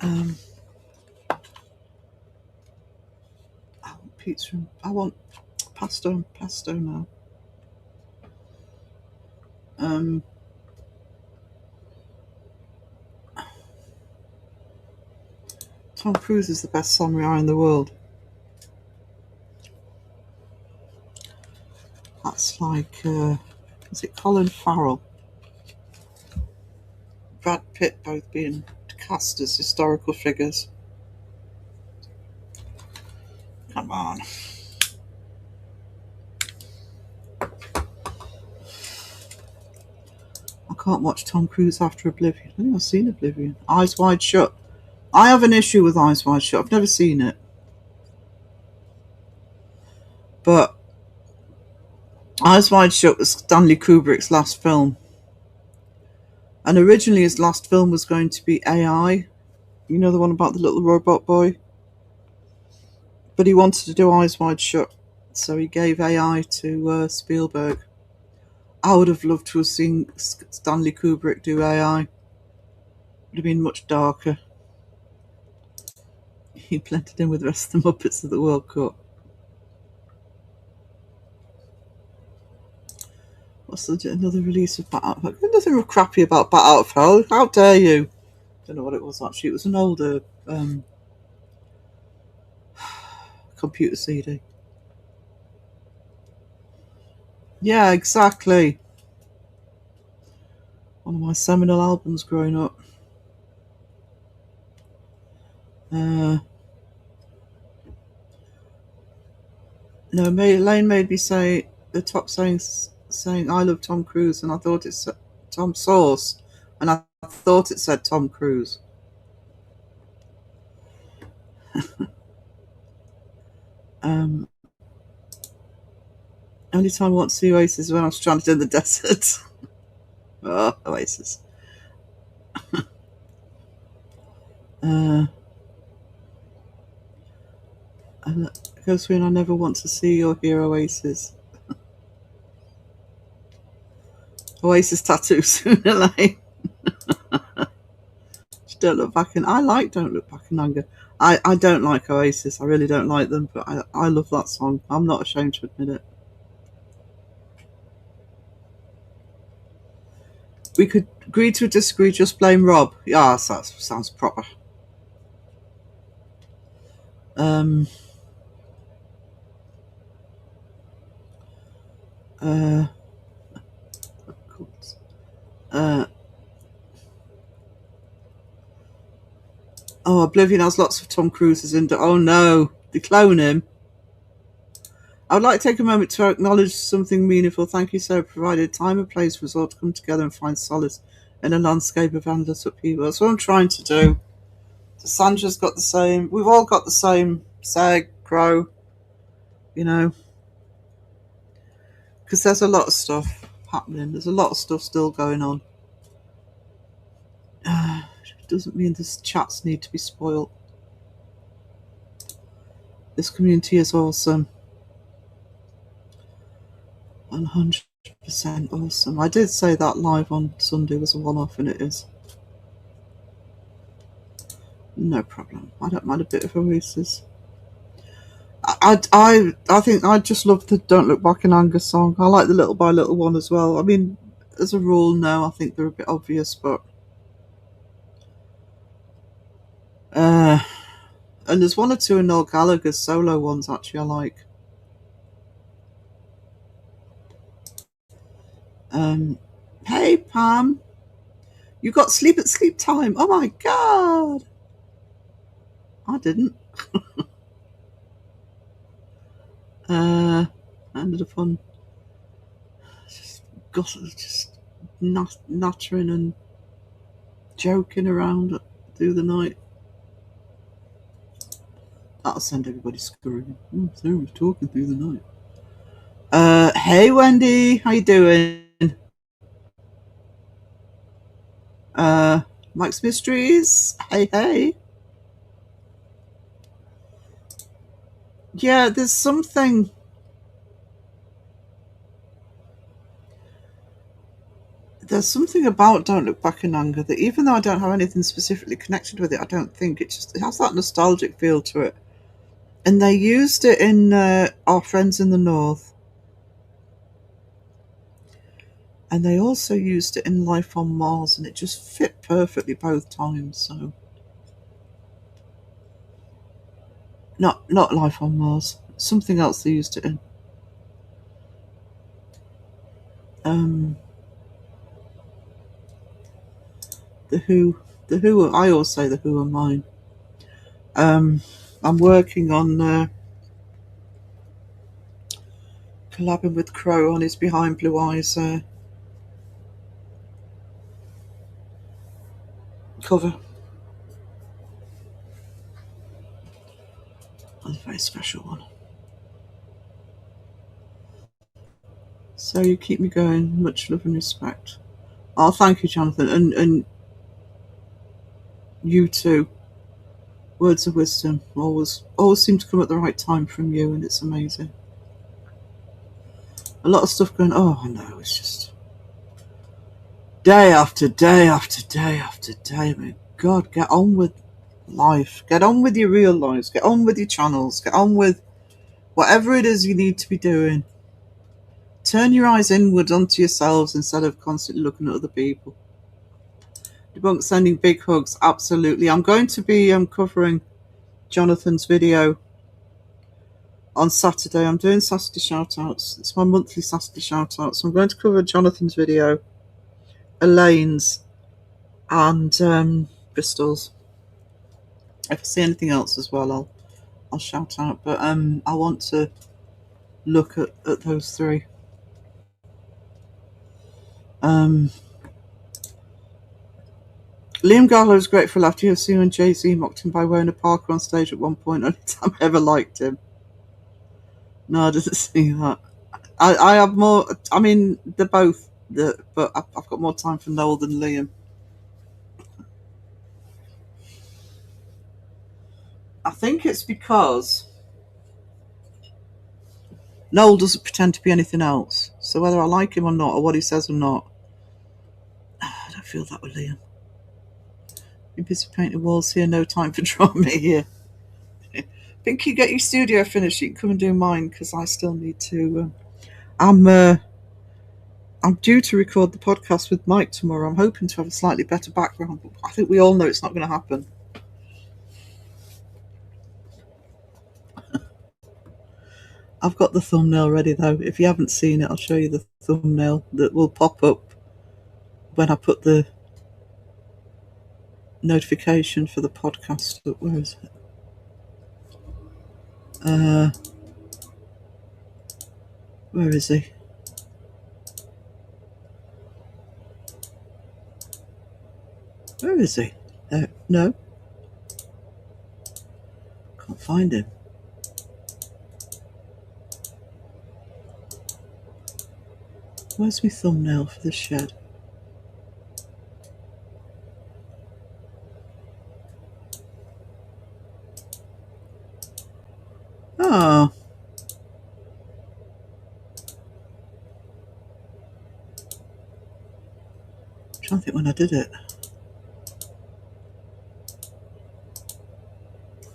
I want pizza. I want pesto now. Tom Cruise is the best samurai in the world. That's like, is it Colin Farrell? Brad Pitt both being cast as historical figures. Come on. I can't watch Tom Cruise after Oblivion. I think I've seen Oblivion. Eyes Wide Shut. I have an issue with Eyes Wide Shut. I've never seen it. But Eyes Wide Shut was Stanley Kubrick's last film. And originally his last film was going to be AI. You know, the one about the little robot boy? But he wanted to do Eyes Wide Shut. So he gave AI to Spielberg. I would have loved to have seen Stanley Kubrick do AI. It would have been much darker. He blended in with the rest of the Muppets of the World Cup. What's another release of Bat Out of Hell? There's nothing crappy about Bat Out of Hell. How dare you? Don't know what it was actually. It was an older computer CD. Yeah, exactly. One of my seminal albums growing up. No, Lane made me say the top saying I love Tom Cruise, and I thought it's Tom Sauce, and I thought it said Tom Cruise. Only time I want to see Oasis is when I'm stranded in the desert. Oh, Oasis. Goes when I never want to see or hear Oasis. Oasis tattoo sooner like. Don't Look Back in. I like Don't Look Back in Anger. I don't like Oasis. I really don't like them, but I love that song. I'm not ashamed to admit it. We could agree to disagree, just blame Rob. Yeah, that sounds proper. Uh, uh, Oblivion has lots of Tom Cruises in. Oh no, they clone him. I would like to take a moment to acknowledge something meaningful. Thank you, Sarah, provided time and place for us all to come together and find solace in a landscape of endless upheaval. That's what I'm trying to do. Sandra's got the same. We've all got the same. Sag, Crow, you know, because there's a lot of stuff happening. There's a lot of stuff still going on. It doesn't mean the chats need to be spoiled. This community is awesome. 100% awesome. I did say that live on Sunday was a one-off, and it is. No problem. I don't mind a bit of Oasis. I think I just love the Don't Look Back in Anger song. I like the Little by Little one as well. I mean, as a rule, no, I think they're a bit obvious, but and there's one or two in Noel Gallagher's solo ones actually I like. Hey Pam, you got sleep at sleep time. Oh my god, I didn't. Ended up on just nattering and joking around through the night. That'll send everybody scurrying. Sarah was talking through the night. Hey Wendy, how you doing? Mike's Mysteries, hey. Yeah, there's something about Don't Look Back in Anger that, even though I don't have anything specifically connected with it, I don't think it has that nostalgic feel to it. And they used it in Our Friends in the North, and they also used it in Life on Mars, and it just fit perfectly both times. So not Life on Mars, something else they used it in. The Who, I always say the Who are mine. I'm working on collabing with Crow on his Behind Blue Eyes cover. That's a very special one. So you keep me going. Much love and respect. Oh, thank you, Jonathan, and you too. Words of wisdom always seem to come at the right time from you, and it's amazing. A lot of stuff going. Oh, I know. It's just day after day after day after day. I mean, God, get on with life. Get on with your real lives. Get on with your channels. Get on with whatever it is you need to be doing. Turn your eyes inward onto yourselves instead of constantly looking at other people. Debunk sending big hugs. Absolutely. I'm going to be covering Jonathan's video on Saturday. I'm doing Saturday shout-outs. It's my monthly Saturday shout-out. So I'm going to cover Jonathan's video, Elaine's, and Bristol's. If I see anything else as well, I'll shout out. But I want to look at those three. Liam Garlow was grateful after UFC when Jay-Z mocked him by Wona Parker on stage at one point. Only time I ever liked him. No, I didn't see that. I have more. I mean, they're both, but I've got more time for Noel than Liam. I think it's because Noel doesn't pretend to be anything else. So whether I like him or not, or what he says or not, I don't feel that with Liam. You're busy painting walls here, no time for drama here. Pinky, get your studio finished. You can come and do mine because I still need to. I'm due to record the podcast with Mike tomorrow. I'm hoping to have a slightly better background, but I think we all know it's not going to happen. I've got the thumbnail ready though. If you haven't seen it, I'll show you the thumbnail that will pop up when I put the notification for the podcast. Where is it? Where is he? Where is he? No. Can't find him. Where's my thumbnail for the shed? Oh. I'm trying to think when I did it.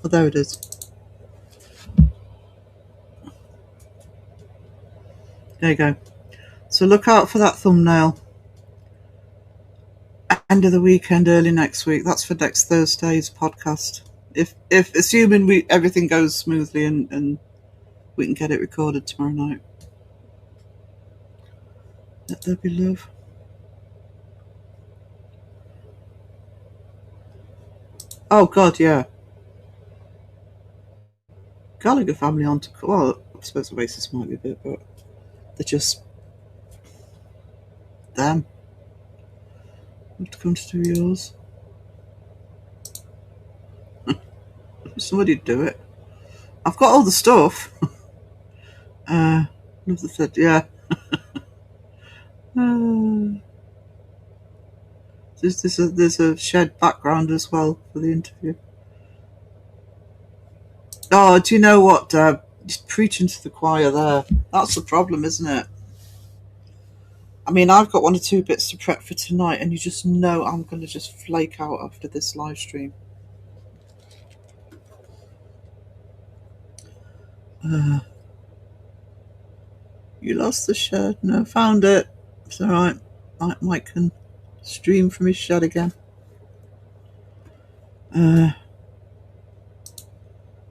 Oh, there it is. There you go. So look out for that thumbnail. End of the weekend, early next week. That's for next Thursday's podcast. If assuming everything goes smoothly and we can get it recorded tomorrow night. Let there be love. Oh God, yeah. Gallagher family on to, well, I suppose the racist might be a bit, but they're just them. Want to come to do yours? Somebody do it. I've got all the stuff. Love the third, yeah. There's a shed background as well for the interview. Oh, do you know what? Just preaching to the choir there. That's the problem, isn't it? I mean, I've got 1 or 2 bits to prep for tonight, and you just know I'm going to just flake out after this live stream. You lost the shed? No, found it. It's all right. Mike can stream from his shed again.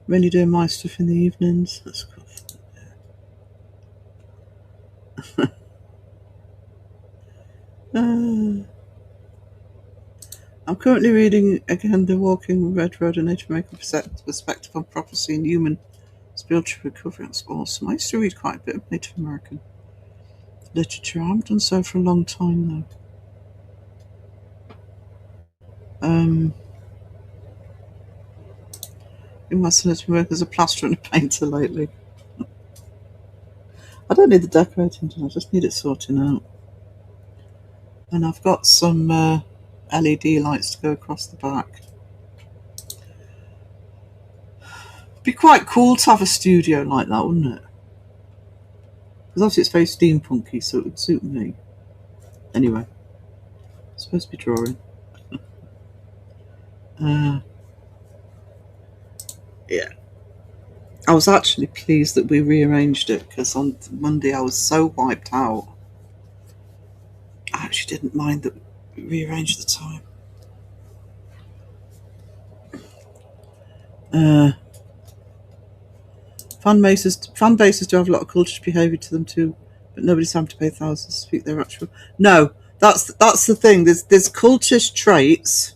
Really doing my stuff in the evenings. That's cool. I'm currently reading again The Walking Red Road, a Native American Perspective on Prophecy and Human Spiritual Recovery. That's awesome. I used to read quite a bit of Native American literature. I haven't done so for a long time though. My son has been working as a plasterer and a painter lately. I don't need the decorating done, I just need it sorting out. And I've got some LED lights to go across the back. It'd be quite cool to have a studio like that, wouldn't it? Because obviously it's very steampunky, so it would suit me. Anyway, I'm supposed to be drawing. Yeah. I was actually pleased that we rearranged it because on Monday I was so wiped out. I actually didn't mind that we rearranged the time. Fan bases do have a lot of cultish behaviour to them too, but nobody's having to pay thousands to speak their actual. No, that's the thing. There's cultish traits,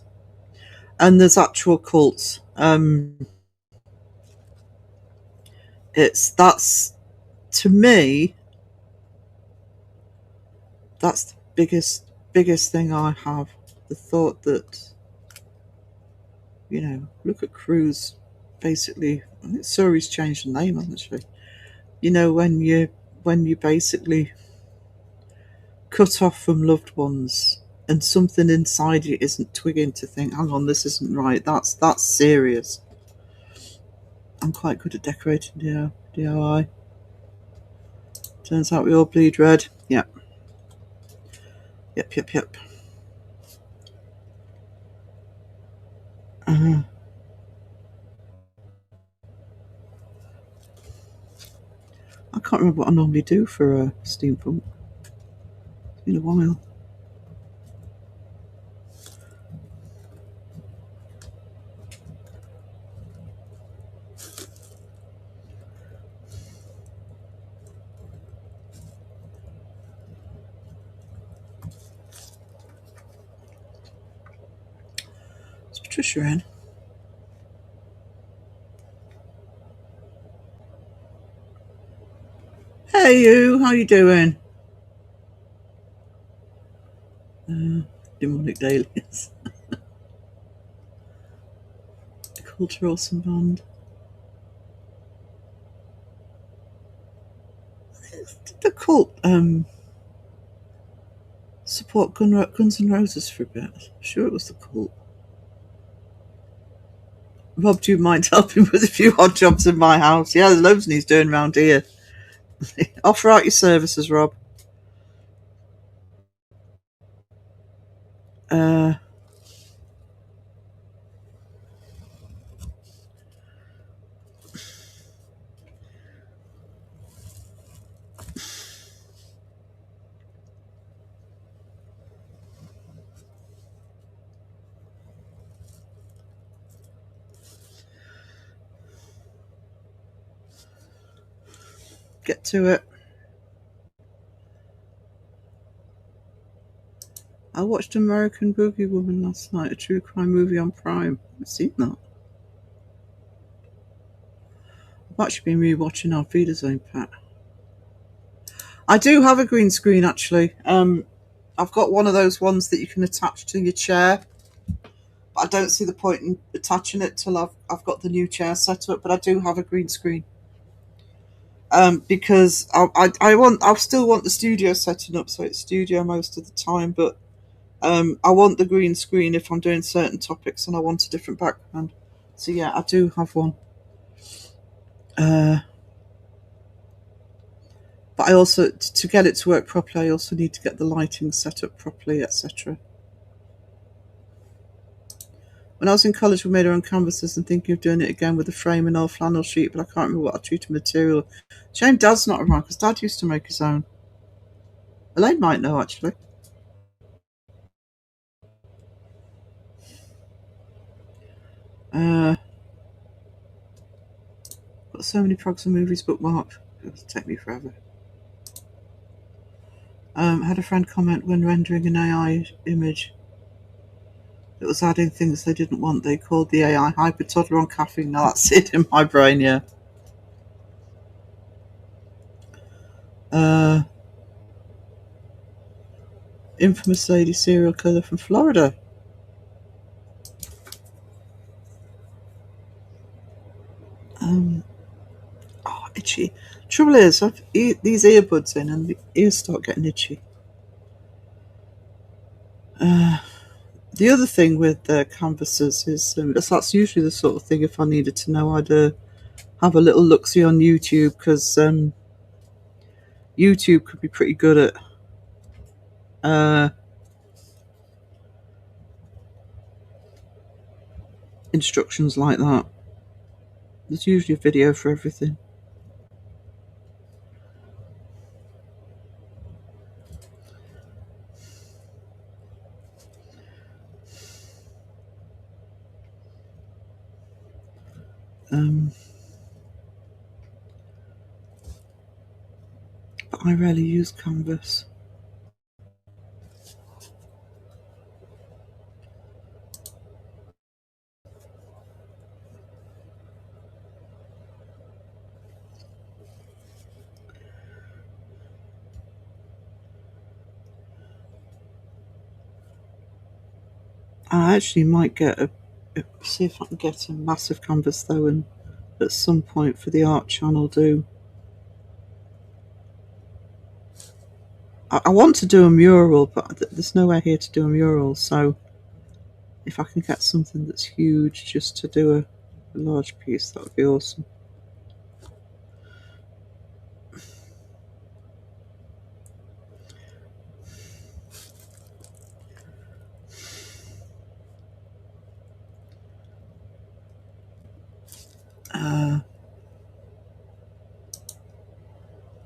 and there's actual cults. That's to me. That's the biggest thing I have. The thought that, look at Cruz. Basically, I think Surrey's changed the name, hasn't she? When you when you basically cut off from loved ones and something inside you isn't twigging to think, hang on, this isn't right. That's serious. I'm quite good at decorating DIY. Turns out we all bleed red. Yep. Yep. I can't remember what I normally do for a steampunk. It's been a while. Is Patricia in? Hey you, how you doing? Demonic Dailies. Culture Awesome Band. Did the cult support Guns N' Roses for a bit? I'm sure it was the cult. Rob, do you mind helping with a few odd jobs in my house? Yeah, there's loads he's doing around here. Offer out your services, Rob. Get to it. I watched American Boogie Woman last night, a true crime movie on Prime. I've seen that. I've actually been rewatching Our Feeder Zone, Pat. I do have a green screen, actually. I've got one of those ones that you can attach to your chair. But I don't see the point in attaching it till I've got the new chair set up. But I do have a green screen. Because I still want the studio setting up, so it's studio most of the time, but I want the green screen if I'm doing certain topics and I want a different background. So yeah, I do have one. But I also, to get it to work properly, I also need to get the lighting set up properly, etc. When I was in college, we made our own canvases and thinking of doing it again with a frame and old flannel sheet, but I can't remember what I treated material. Shame Dad's not around, because Dad used to make his own. Elaine might know, actually. Got so many progs and movies bookmarked. It'll take me forever. Had a friend comment when rendering an AI image that was adding things they didn't want. They called the AI hyper toddler on caffeine. Now that's it in my brain, yeah. Infamous lady serial killer from Florida. Itchy. Trouble is, I've these earbuds in and the ears start getting itchy. The other thing with canvases is that's usually the sort of thing, if I needed to know, I'd have a little look-see on YouTube, because YouTube could be pretty good at instructions like that. There's usually a video for everything. But I rarely use Canvas. I actually might see if I can get a massive canvas though, and at some point for the art channel do I want to do a mural, but there's nowhere here to do a mural. So if I can get something that's huge just to do a large piece, that would be awesome.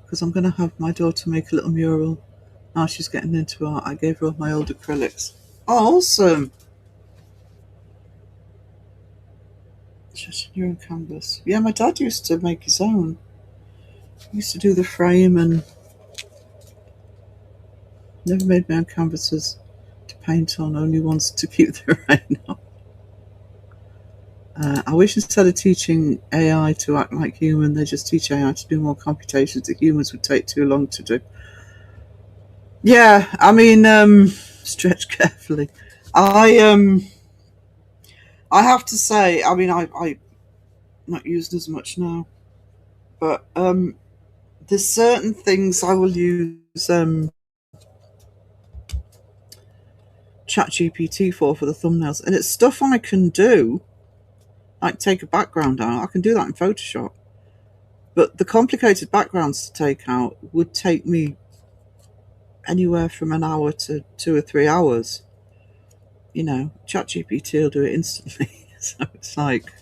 Because I'm going to have my daughter make a little mural. Now she's getting into art. I gave her all my old acrylics. Oh, awesome! Just your own canvas. Yeah, my dad used to make his own. He used to do the frame and never made my own canvases to paint on, only ones to keep the rain off. I wish instead of teaching AI to act like human, they just teach AI to do more computations that humans would take too long to do. Yeah, I mean, stretch carefully. I have to say, I mean, I not used as much now, but there's certain things I will use ChatGPT for the thumbnails, and it's stuff I can do, like take a background out. I can do that in Photoshop, but the complicated backgrounds to take out would take me anywhere from an hour to 2 or 3 hours. You know, ChatGPT will do it instantly. So it's like,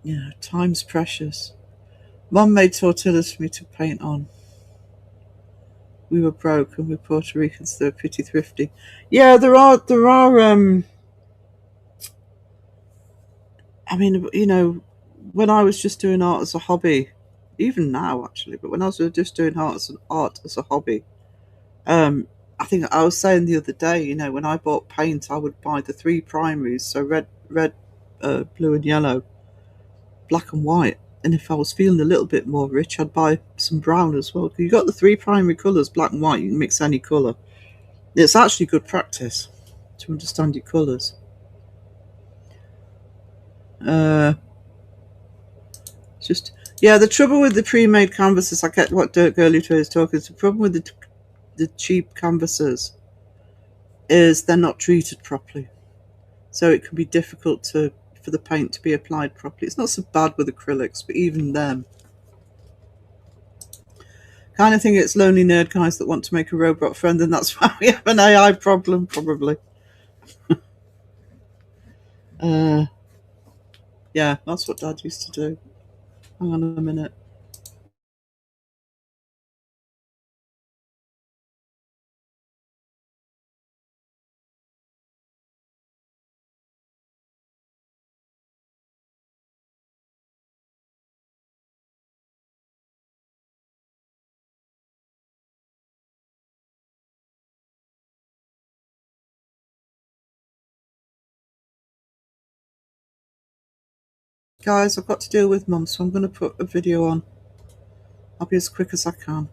you know, time's precious. Mum made tortillas for me to paint on. We were broke and we're Puerto Ricans, they're pretty thrifty. Yeah, there are I mean, you know, when I was just doing art as a hobby, even now actually, but when I was just doing art as a hobby, I think I was saying the other day, you know, when I bought paint, I would buy the 3 primaries, so red, blue and yellow, black and white. And if I was feeling a little bit more rich, I'd buy some brown as well. You got the 3 primary colours, black and white, you can mix any colour. It's actually good practice to understand your colours. Just, yeah, the trouble with the pre-made canvases, I get what Dirt Girly Toy is talking, the problem with the cheap canvases is they're not treated properly. So it can be difficult for the paint to be applied properly. It's not so bad with acrylics, but even them. Kind of think it's lonely nerd guys that want to make a robot friend, and that's why we have an AI problem, probably. Yeah, that's what Dad used to do. Hang on a minute. Guys, I've got to deal with Mum, so I'm going to put a video on. I'll be as quick as I can.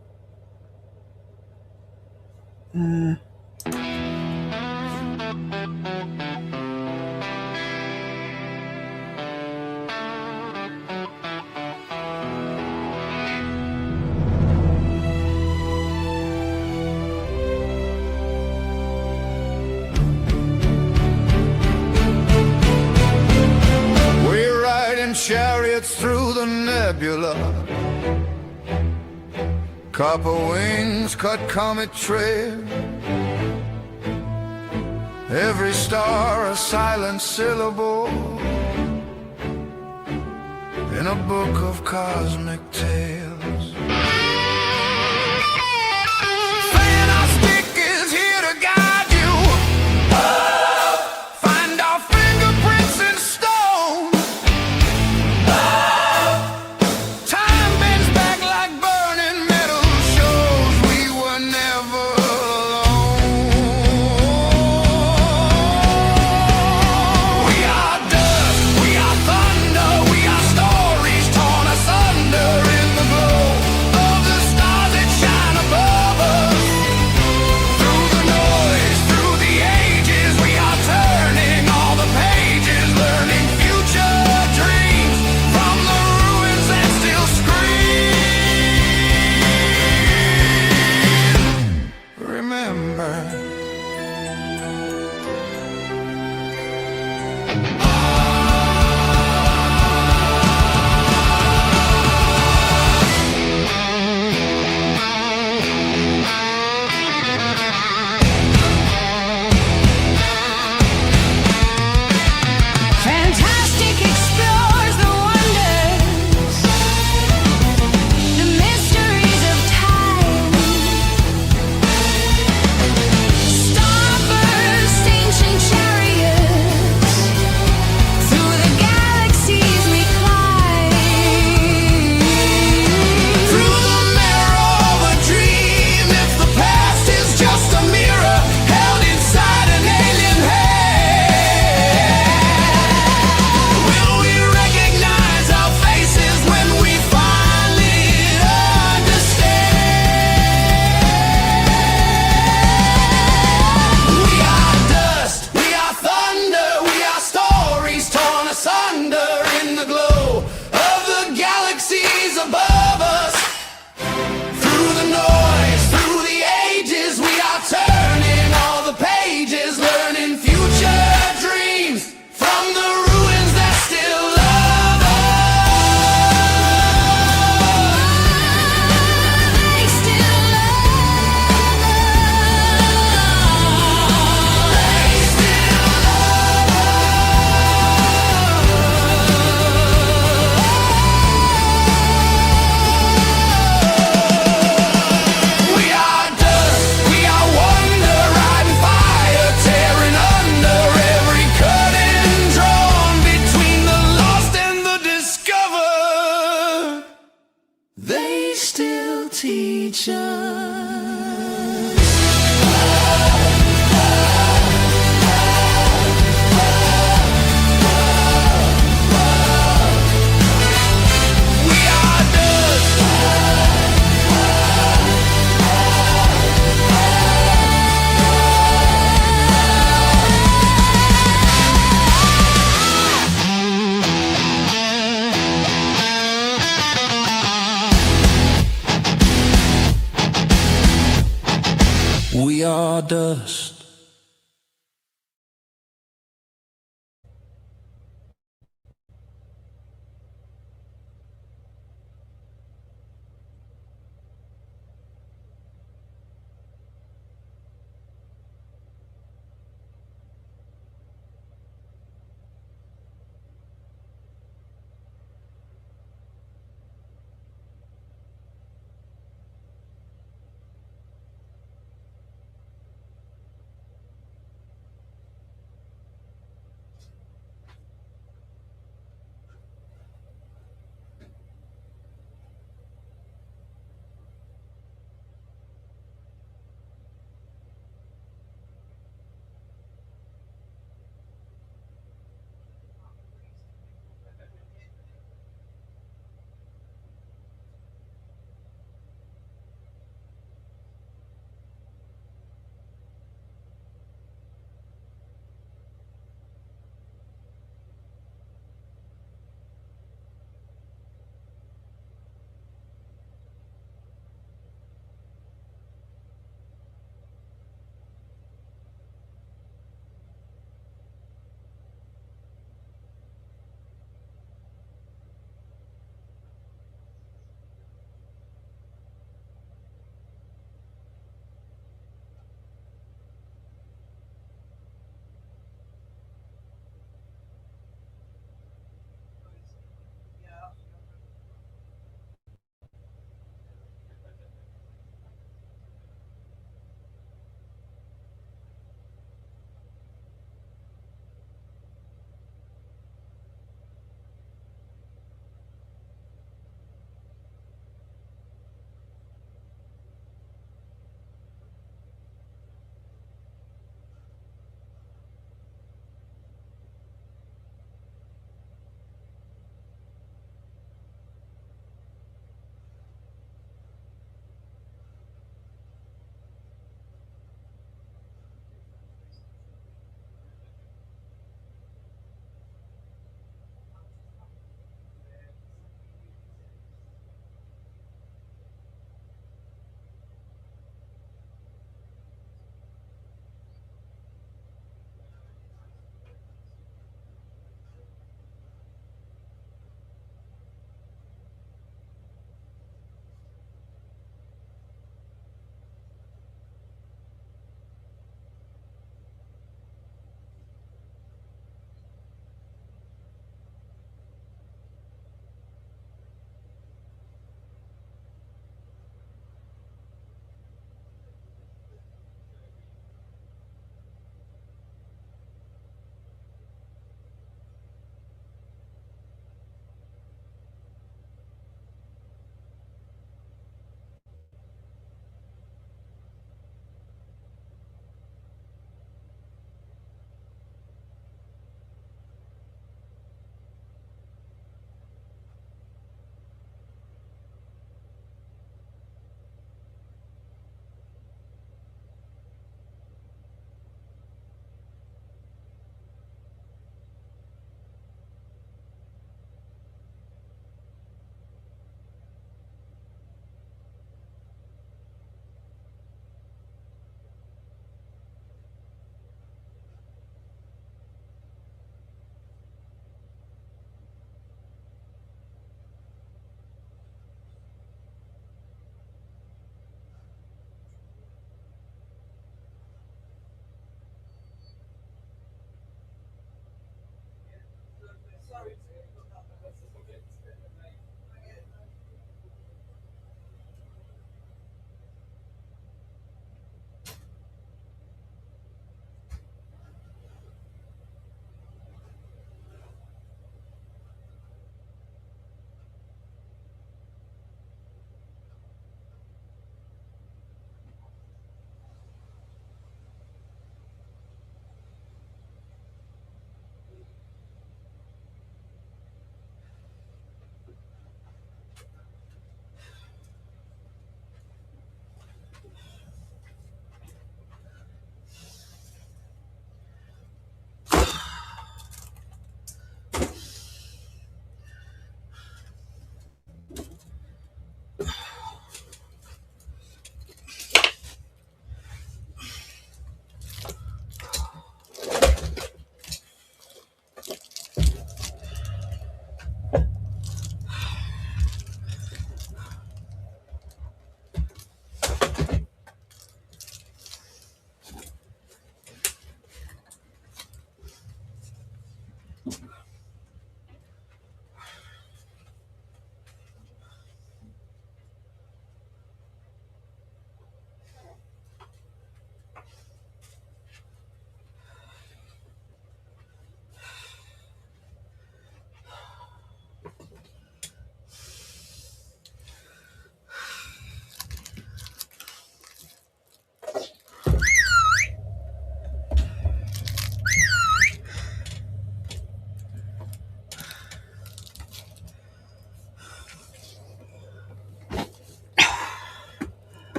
We're riding chariots through the nebula. Copper wings cut comet trail. Every star a silent syllable in a book of cosmic tales. Fan-O-Stick is here to guide you. Find our fingerprints in stone. Time bends back like burning metal, shows we were never alone. We are dust, we are thunder, we are stories torn asunder in the glow. They still teach us. We are dust.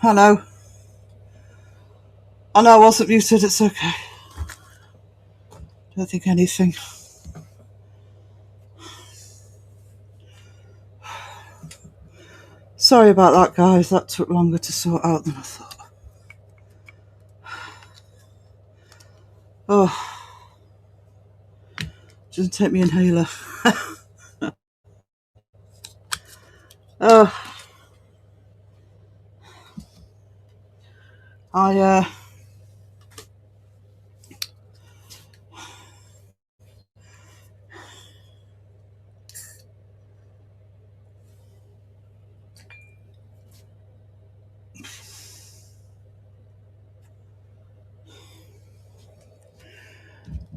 I know. I know I wasn't muted, it's okay. Don't think anything. Sorry about that, guys. That took longer to sort out than I thought. Oh, doesn't take me inhaler. Oh,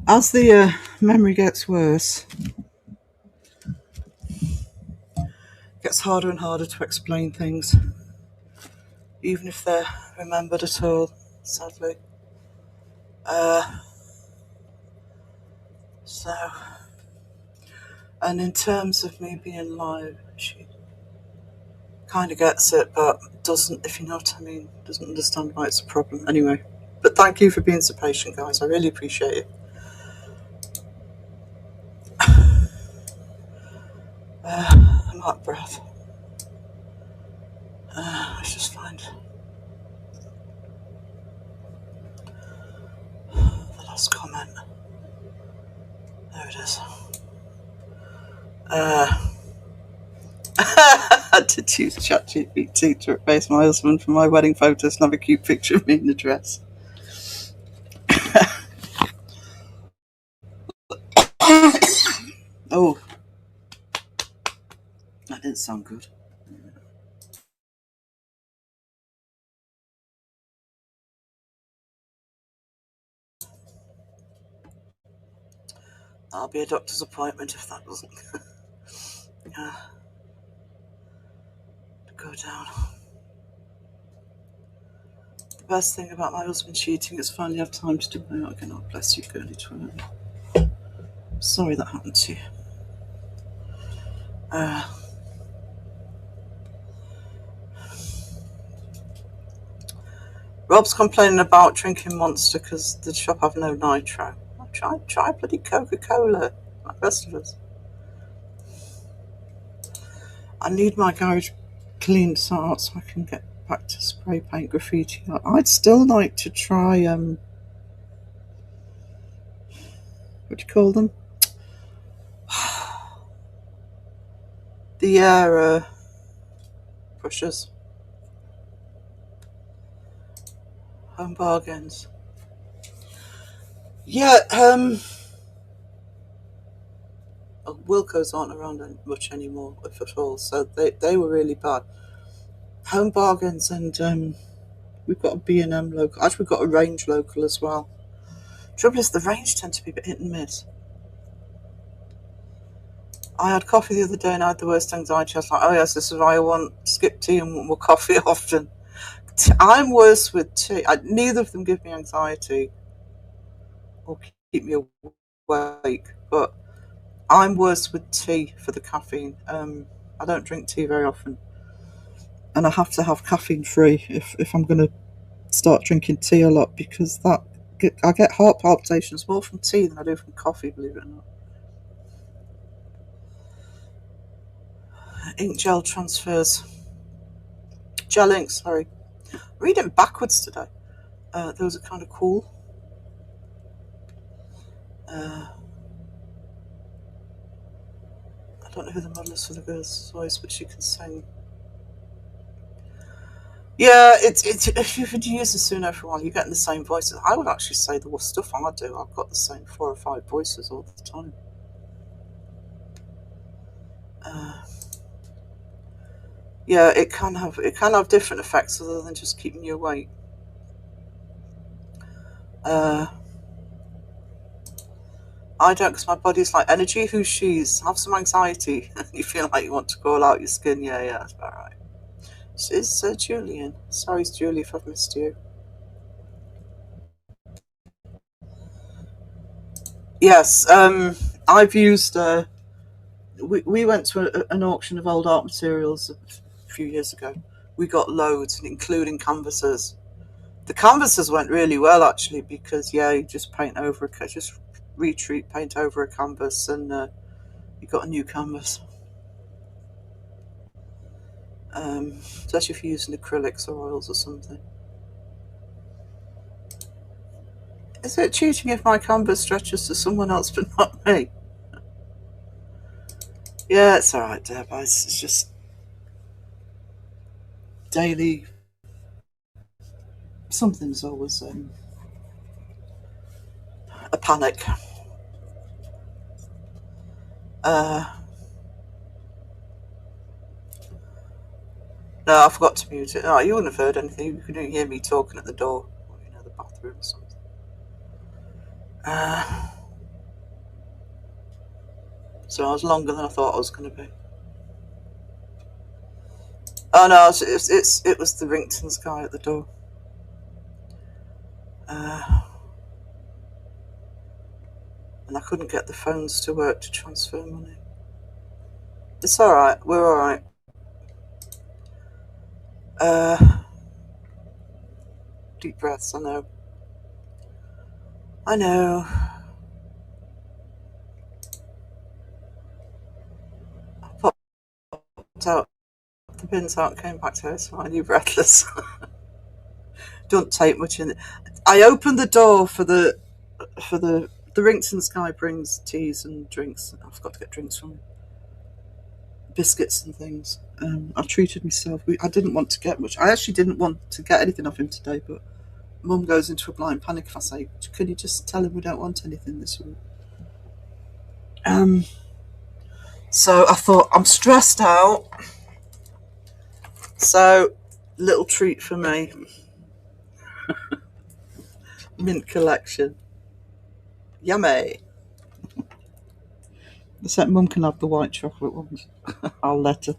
as the memory gets worse, it gets harder and harder to explain things, even if they're remembered at all, sadly. So, and in terms of me being live, she kind of gets it, but doesn't, if you know what I mean, doesn't understand why it's a problem. Anyway, but thank you for being so patient, guys. I really appreciate it. I'm out of breath. Let's just find the last comment. There it is. I did use ChatGPT to replace my husband for my wedding photos and have a cute picture of me in the dress. Oh, that didn't sound good. That'll be a doctor's appointment if that doesn't go down. The best thing about my husband cheating is finally have time to do my art again. Oh, bless you, girly twirly. Sorry that happened to you. Rob's complaining about drinking Monster because the shop have no nitro. Try bloody Coca-Cola, like the rest of us. I need my garage cleaned out so I can get back to spray paint graffiti. I'd still like to try, what do you call them? The air brushes. Home Bargains. Yeah, Wilco's aren't around much anymore, if at all, so they were really bad. Home Bargains, and we've got a B&M local. Actually, we've got a Range local as well. Trouble is, the Range tend to be a bit hit and miss. I had coffee the other day and I had the worst anxiety. I was like, oh yes, this is why I want skip tea and want more coffee often. I'm worse with tea. Neither of them give me anxiety or keep me awake, but I'm worse with tea for the caffeine. I don't drink tea very often, and I have to have caffeine free if I'm going to start drinking tea a lot, because I get heart palpitations more from tea than I do from coffee, believe it or not. Ink gel transfers. Gel ink, sorry. Reading backwards today. Those are kind of cool. I don't know who the model is for the girl's voice, but she can sing. Yeah, it's if you've used the Suno for a while, you're getting the same voices. I would actually say the stuff I do, I've got the same 4 or 5 voices all the time. Yeah, it can have different effects other than just keeping you awake. I don't, because my body's like, energy, who's she's? Have some anxiety. You feel like you want to crawl out your skin. Yeah, that's about right. Is Julian? Sorry, Julie, if I've missed you. Yes, I've used. We went to an auction of old art materials a few years ago. we got loads, including canvases. The canvases went really well actually, because you just paint over just retreat paint over a canvas, and you got a new canvas. Especially if you're using acrylics or oils or something. Is it cheating if my canvas stretches to someone else but not me? Yeah, it's alright, Deb. It's just daily. Something's always a panic. No, I forgot to mute it. No, you wouldn't have heard anything. You couldn't hear me talking at the door, or, the bathroom or something. So I was longer than I thought I was going to be. Oh no, it was the Ringtons guy at the door. And I couldn't get the phones to work to transfer money. It's alright, we're alright. Deep breaths, I know. I popped out the bins out and came back to house fine, you breathless. Don't take much in it. I opened the door for the Ringtons guy brings teas and drinks. I forgot to get drinks from him. Biscuits and things. I treated myself. I didn't want to get much. I actually didn't want to get anything off him today, but Mum goes into a blind panic if I say, can you just tell him we don't want anything this week? So I thought, I'm stressed out, so little treat for me. Mint collection. Yummy. Except Mum can have the white chocolate ones. I'll let her.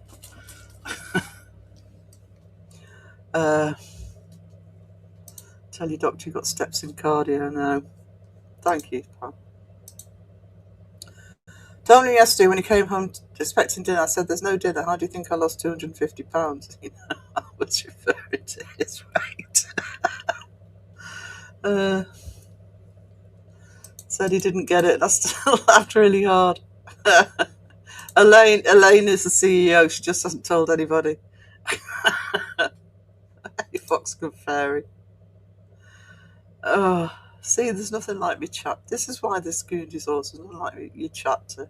Tell your doctor you got steps in cardio now. Thank you, pal. Told me yesterday when he came home expecting dinner, I said, there's no dinner. How do you think I lost £250? You know, I was referring to his weight. Said he didn't get it. I still laughed really hard. Elaine is the CEO. She just hasn't told anybody. You foxglove fairy. Oh, see, there's nothing like me chat. This is why this Goond is awesome. Nothing like you chat to.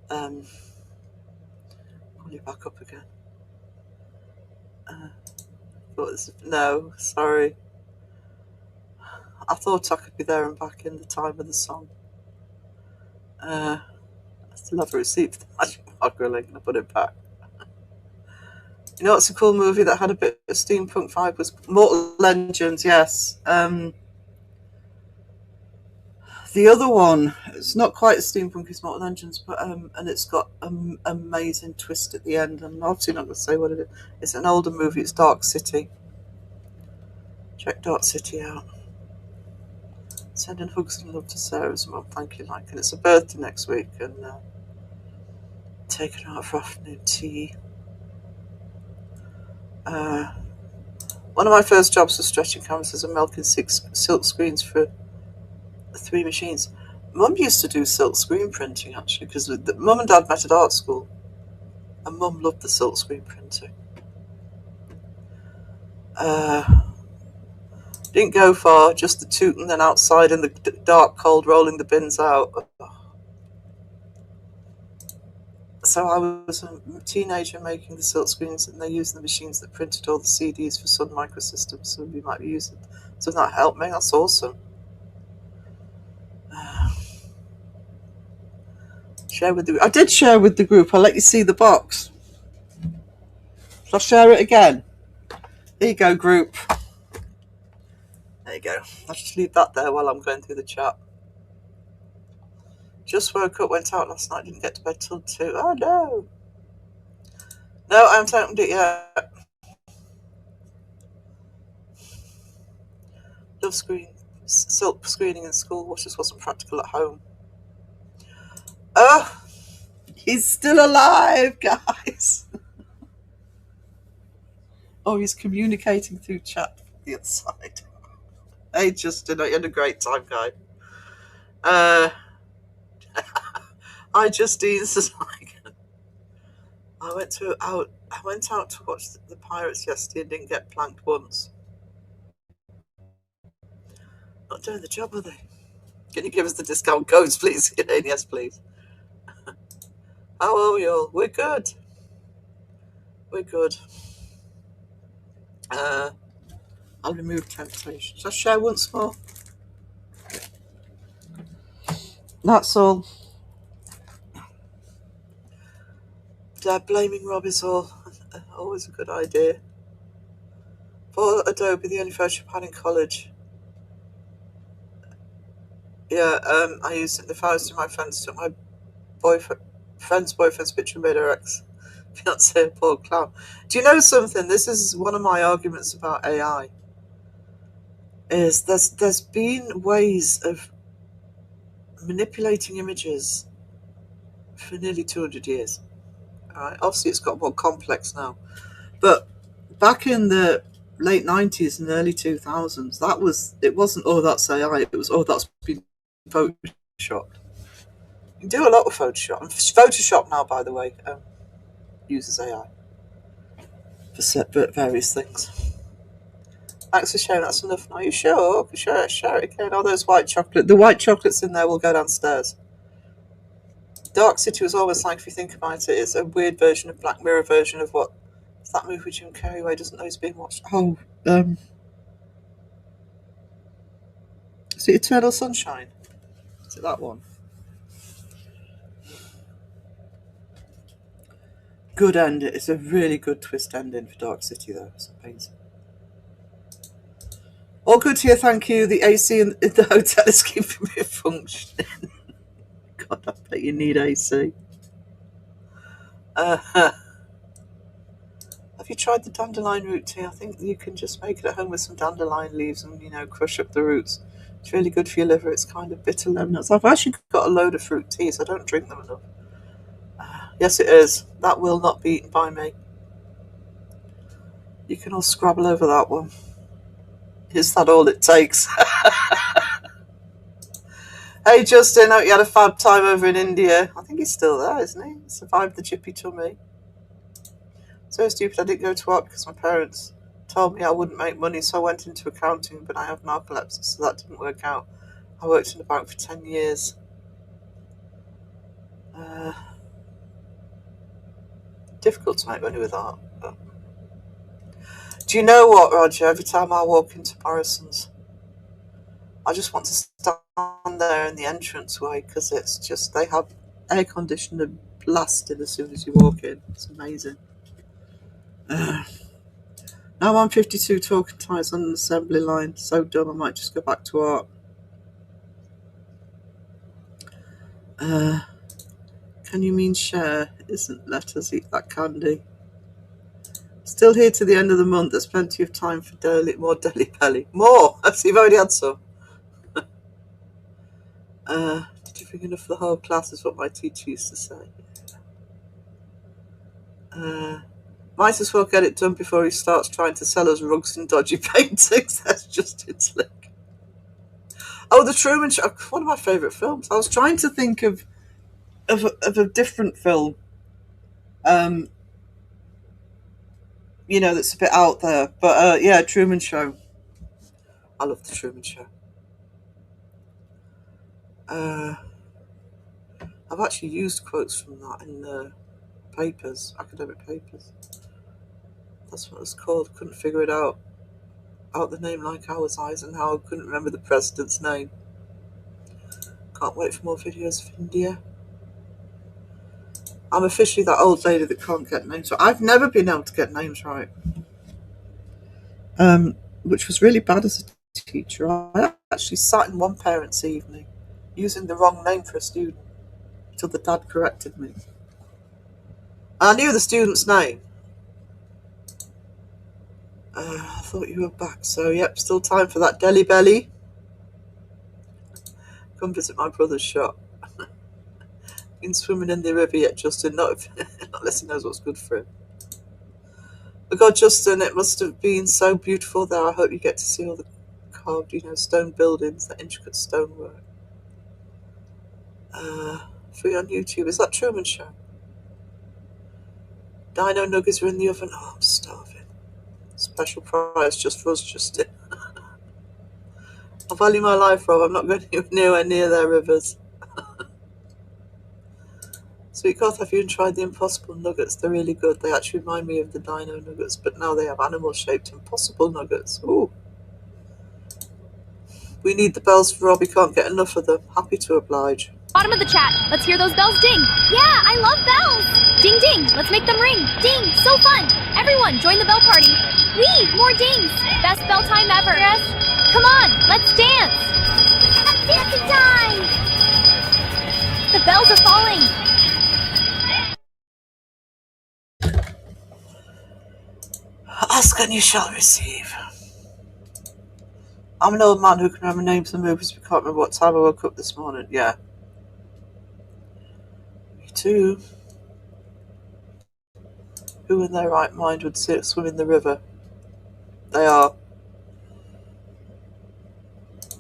Pull you back up again. No, sorry. I thought I could be there and back in the time of the song. I still have a receipt for the Magic Mark Grilling, and I put it back. You know what's a cool movie that had a bit of steampunk vibe was Mortal Engines, yes. The other one, it's not quite as steampunk as Mortal Engines, but and it's got an amazing twist at the end. I'm obviously not going to say what it is. It's an older movie. It's Dark City. Check Dark City out. Sending hugs and love to Sarah's mum. Thank you, like. And it's a birthday next week, and taking her out for afternoon tea. One of my first jobs was stretching canvases and milking 6 silk screens for 3 machines. Mum used to do silk screen printing actually, because Mum and Dad met at art school, and Mum loved the silk screen printing. Didn't go far, just the toot and then outside in the dark cold rolling the bins out. So I was a teenager making the silk screens, and they used the machines that printed all the CDs for Sun Microsystems, so we might be using. So that helped me. That's awesome. Share with I did share with the group. I'll let you see the box. Shall I share it again? There you go, group. There you go. I'll just leave that there while I'm going through the chat. Just woke up, went out last night, didn't get to bed till 2. Oh no. No, I haven't opened it yet. Love silk screening in school, what just wasn't practical at home. Oh, he's still alive, guys. or he's communicating through chat from the other side. Hey, Justin, you had a great time, guy. Hi, Justine. I went out to watch the Pirates yesterday and didn't get planked once. Not doing the job, are they? Can you give us the discount codes, please? Yes, please. How are we all? We're good. We're good. I'll remove temptation. Shall I share once more? That's all. Blaming Rob is always a good idea. For Adobe, the only Photoshop I had in college. Yeah, I used it. If I was to my friends, took my friend's boyfriend's picture and made her ex-fiance a poor clown. Do you know something? This is one of my arguments about AI. Is there's been ways of manipulating images for nearly 200 years. Right? Obviously, it's got more complex now, but back in the late 90s and early 2000s, it wasn't that's AI. It was that's been photoshopped. You can do a lot with Photoshop. And Photoshop now, by the way, uses AI for various things. Thanks for sharing. That's enough. Are you sure? Share it again. Oh, those white chocolate. The white chocolates in there will go downstairs. Dark City was almost like, if you think about it, it's a weird version of Black Mirror version of what is that movie with Jim Carrey where he doesn't know he's being watched. Oh, is it Eternal Sunshine? Is it that one? Good ending. It's a really good twist ending for Dark City, though. It's amazing. All good here, thank you. The AC in the hotel is keeping me functioning. God, I bet you need AC. Have you tried the dandelion root tea? I think you can just make it at home with some dandelion leaves and, crush up the roots. It's really good for your liver. It's kind of bitter lemons. I've actually got a load of fruit teas. I don't drink them enough. Yes, it is. That will not be eaten by me. You can all scrabble over that one. Is that all it takes? Hey, Justin, hope you had a fab time over in India. I think he's still there, isn't he? Survived the chippy tummy. So stupid I didn't go to art because my parents told me I wouldn't make money, so I went into accounting, but I have narcolepsy, so that didn't work out. I worked in a bank for 10 years. Difficult to make money with art. But... Do you know what, Roger? Every time I walk into Morrison's, I just want to stand there in the entranceway because it's just, they have air conditioning blasted as soon as you walk in. It's amazing. Now I'm 52 talking ties on an assembly line. So dumb, I might just go back to art. Can you mean share? Isn't let us eat that candy. Still here to the end of the month. There's plenty of time for more deli belly. More! You've already had some. Did you bring enough for the whole class is what my teacher used to say. Might as well get it done before he starts trying to sell us rugs and dodgy paintings. That's just its lick. Oh, The Truman Show. One of my favourite films. I was trying to think of a different film, that's a bit out there. But yeah, Truman Show. I love The Truman Show. I've actually used quotes from that in papers, academic papers. That's what it's called. Couldn't figure it out. Out the name like I was Eisenhower. Couldn't remember the president's name. Can't wait for more videos of India. I'm officially that old lady that can't get names right. I've never been able to get names right. Which was really bad as a teacher. I actually sat in one parent's evening using the wrong name for a student until the dad corrected me. I knew the student's name. I thought you were back, so yep, still time for that deli belly. Come visit my brother's shop. Been swimming in the river yet, Justin, not unless he knows what's good for him. God, Justin, it must have been so beautiful there. I hope you get to see all the carved, stone buildings, the intricate stonework. Free on YouTube. Is that Truman Show? Dino nuggets are in the oven. Oh, I'm starving. Special price just for us, Justin. I value my life, Rob. I'm not going anywhere near their rivers. Sweet Goth, have you tried the Impossible Nuggets? They're really good. They actually remind me of the Dino Nuggets, but now they have animal-shaped Impossible Nuggets. Ooh. We need the bells for Rob. He can't get enough of them. Happy to oblige. Bottom of the chat. Let's hear those bells ding. Yeah, I love bells. Ding ding. Let's make them ring. Ding. So fun. Everyone, join the bell party. Wee, more dings. Best bell time ever. Yes. Come on, let's dance. Dancing time. The bells are falling. Ask and you shall receive. I'm an old man who can remember names of movies but can't remember what time I woke up this morning. Yeah. Me too. Who in their right mind would swim in the river? They are.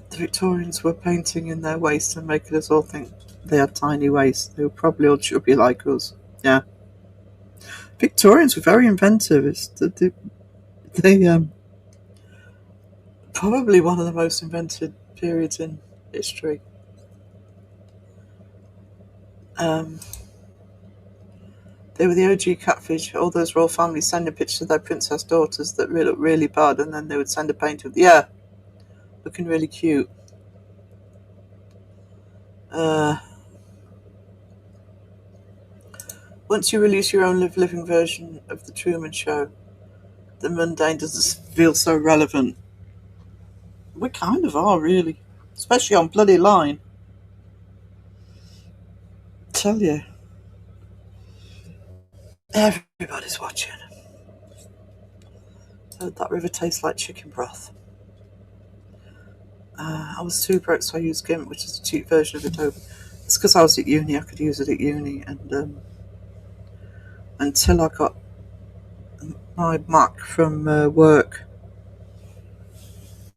The Victorians were painting in their waist and making us all think they had tiny waists. They were probably all chubby like us. Yeah. Victorians were very inventive. They probably one of the most invented periods in history. They were the OG catfish. All those royal families sending pictures of their princess daughters that looked really bad, and then they would send a painting. Yeah, looking really cute. Once you release your own living version of the Truman Show, the mundane doesn't feel so relevant. We kind of are, really, especially on bloody Line. Tell you, everybody's watching. That river tastes like chicken broth. I was too broke, so I used GIMP, which is a cheap version of Adobe. It's because I was at uni. I could use it at uni, and until I got my Mac from work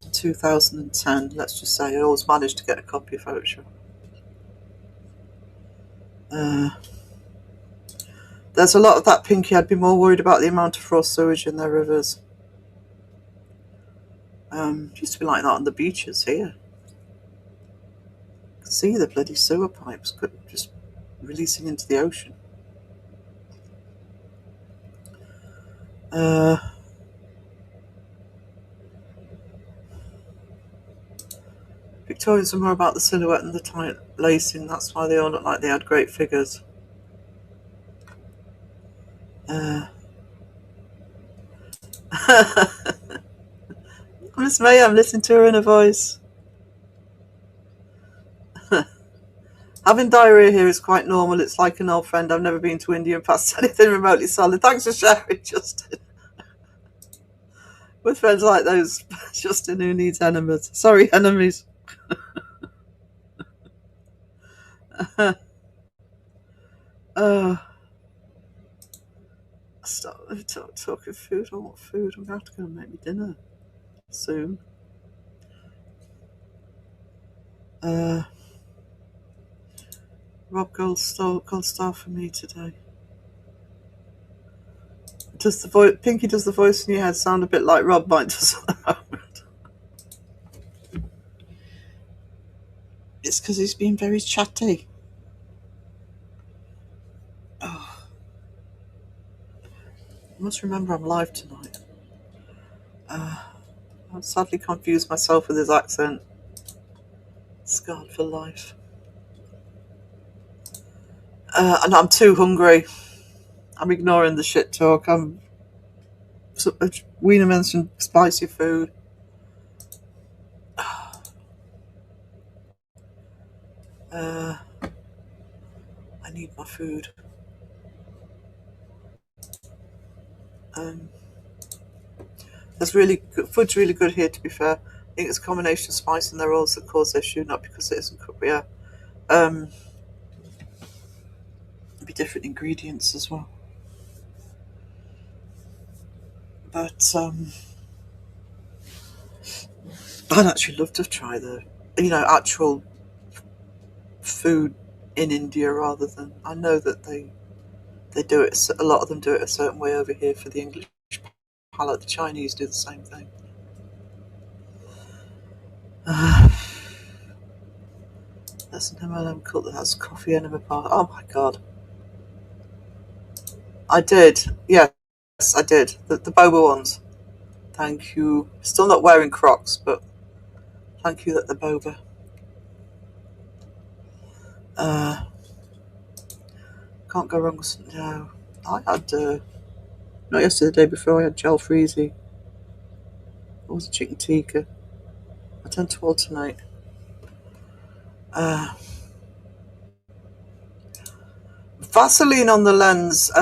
in 2010, let's just say, I always managed to get a copy of Photoshop. There's a lot of that, Pinky. I'd be more worried about the amount of raw sewage in their rivers. It used to be like that on the beaches here. You could see the bloody sewer pipes just releasing into the ocean. Victorians were more about the silhouette and the tight lacing. That's why they all looked like they had great figures. Miss May, I'm listening to her inner voice. Having diarrhea here is quite normal. It's like an old friend. I've never been to India and passed anything remotely solid. Thanks for sharing, Justin. With friends like those, Justin, who needs enemies. Sorry, enemies. Stop talking food. I want food. I'm going to have to go and make me dinner soon. Rob gold star for me today. Does the voice, Pinky, does the voice in your head sound a bit like Rob might does at the moment? It's because he's been very chatty. Oh. I must remember I'm live tonight. I've sadly confused myself with his accent. Scarred for life. And I'm too hungry. I'm ignoring the shit talk. Weena mentioned spicy food. I need my food. There's really good, food's really good here, to be fair. I think it's a combination of spice and their oils that cause issue, not because it isn't cooked. Yeah. Be different ingredients as well. But I'd actually love to try the actual food in India rather than, I know that they do it, a lot of them do it a certain way over here for the English palate. The Chinese do the same thing. There's an MLM cult that has coffee enema part. Oh my god. I did. Yes, I did. The boba ones. Thank you. Still not wearing Crocs, but thank you that the boba. Can't go wrong with, no. I had, not yesterday, the day before, I had jalfrezi. It was a chicken tikka. I tend to alternate. Vaseline on the lens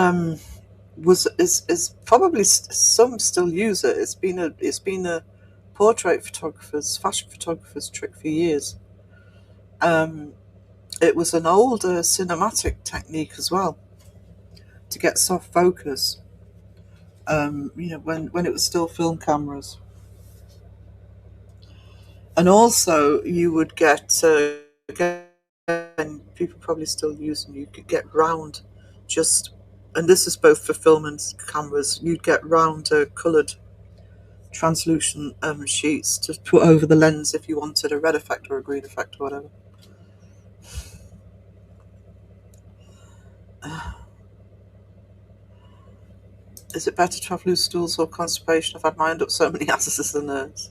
is probably some still use it. It's been a portrait photographer's, fashion photographer's trick for years. It was an older cinematic technique as well to get soft focus. When it was still film cameras, and also you would get again, people probably still use them. You could get round, and this is both for film and cameras. You'd get round coloured translucent sheets to put over the lens if you wanted a red effect or a green effect or whatever. Is it better to have loose stools or constipation? I've had my end up so many asses as the nurse.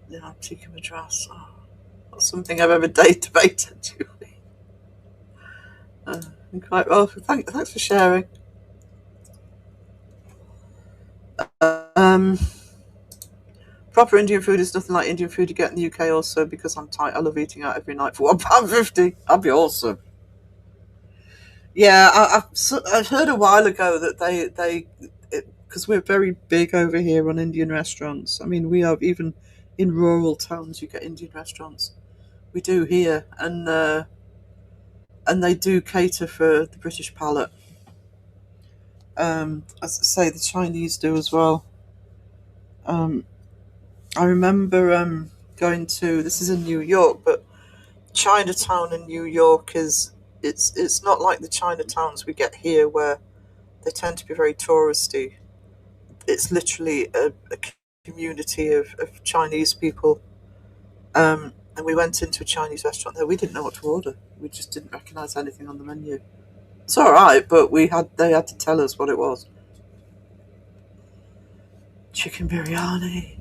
Yeah, Tikka Madras. Oh, not something I've ever debated, Julie. Quite well. Thanks for sharing. Proper Indian food is nothing like Indian food you get in the UK. Also, because I'm tight, I love eating out every night for £1.50. That'd be awesome. Yeah, I've heard a while ago that because we're very big over here on Indian restaurants. I mean, we have, even in rural towns, you get Indian restaurants. We do here, and they do cater for the British palate. As I say, the Chinese do as well. I remember going to, this is in New York, but Chinatown in New York it's not like the Chinatowns we get here where they tend to be very touristy. It's literally a community of Chinese people. And we went into a Chinese restaurant there. We didn't know what to order. We just didn't recognise anything on the menu. It's all right, but they had to tell us what it was. Chicken biryani.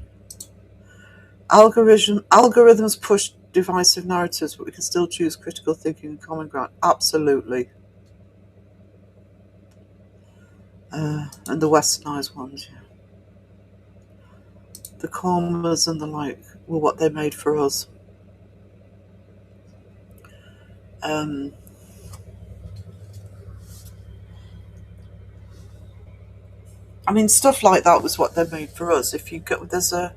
Algorithms push divisive narratives, but we can still choose critical thinking and common ground. Absolutely. And the westernised ones, yeah. The kormas and the like were what they made for us. I mean, stuff like that was what they made for us. If you go, there's a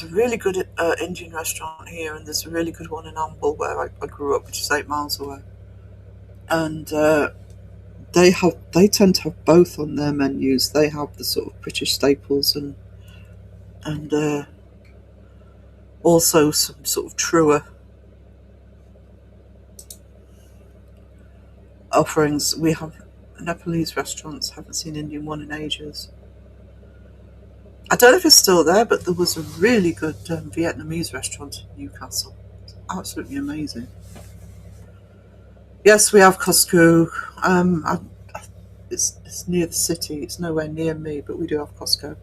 really good Indian restaurant here, and there's a really good one in Amble where I grew up, which is 8 miles away. And they tend to have both on their menus. They have the sort of British staples and also some sort of truer offerings. We have Nepalese restaurants. Haven't seen Indian one in ages. I don't know if it's still there, but there was a really good Vietnamese restaurant in Newcastle. Absolutely amazing. Yes, we have Costco. It's near the city. It's nowhere near me, but we do have Costco.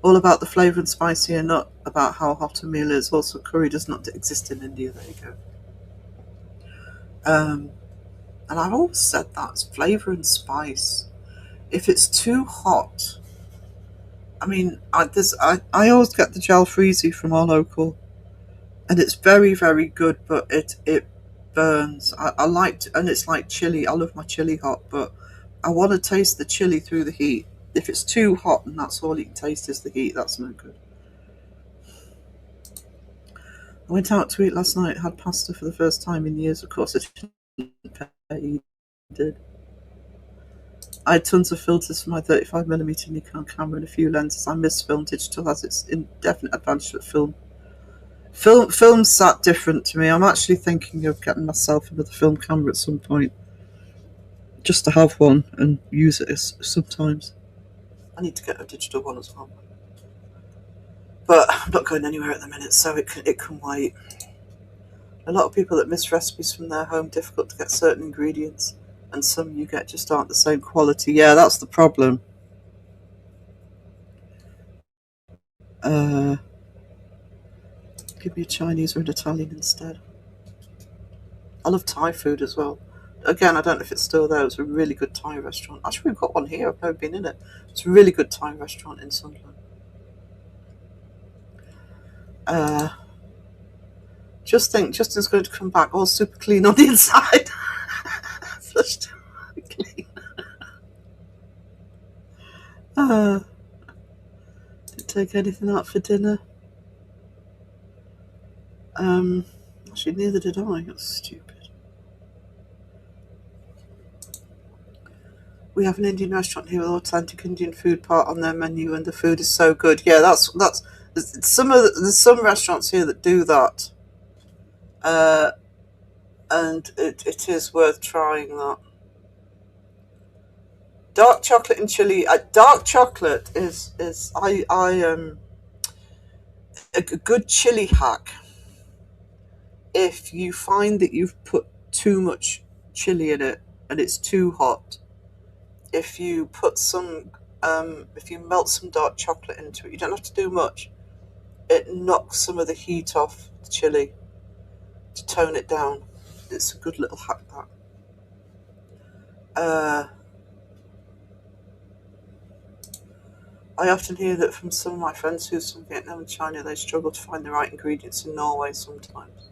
All about the flavour and spicy, and not about how hot a meal is. Also, curry does not exist in India. There you go. And I've always said that, it's flavour and spice. If it's too hot, I mean, I always get the jalfrezi from our local, and it's very, very good, but it burns. I like to, and it's like chili. I love my chili hot, but I want to taste the chili through the heat. If it's too hot and that's all you can taste is the heat, that's no good. I went out to eat last night, had pasta for the first time in years, of course. I didn't pay. He did. I had tons of filters for my 35mm Nikon camera and a few lenses. I miss film. Digital has its indefinite advantage, but film sat different to me. I'm actually thinking of getting myself another film camera at some point, just to have one and use it sometimes. I need to get a digital one as well, but I'm not going anywhere at the minute, so it can wait. A lot of people that miss recipes from their home, difficult to get certain ingredients, and some you get just aren't the same quality. Yeah, that's the problem. Give me a Chinese or an Italian instead. I love Thai food as well. Again, I don't know if it's still there. It's a really good Thai restaurant. Actually, we've got one here. I've never been in it. It's a really good Thai restaurant in Sunderland. Just think, Justin's going to come back all super clean on the inside. Flushed clean. Didn't take anything out for dinner. Actually, neither did I. That's stupid. We have an Indian restaurant here with authentic Indian food part on their menu, and the food is so good. Yeah, that's there's some restaurants here that do that, and it is worth trying that. Dark chocolate and chili. Dark chocolate is a good chili hack. If you find that you've put too much chili in it and it's too hot, if you put if you melt some dark chocolate into it, you don't have to do much. It knocks some of the heat off the chili to tone it down. It's a good little hack, that. I often hear that from some of my friends who's from Vietnam and China, they struggle to find the right ingredients in Norway sometimes.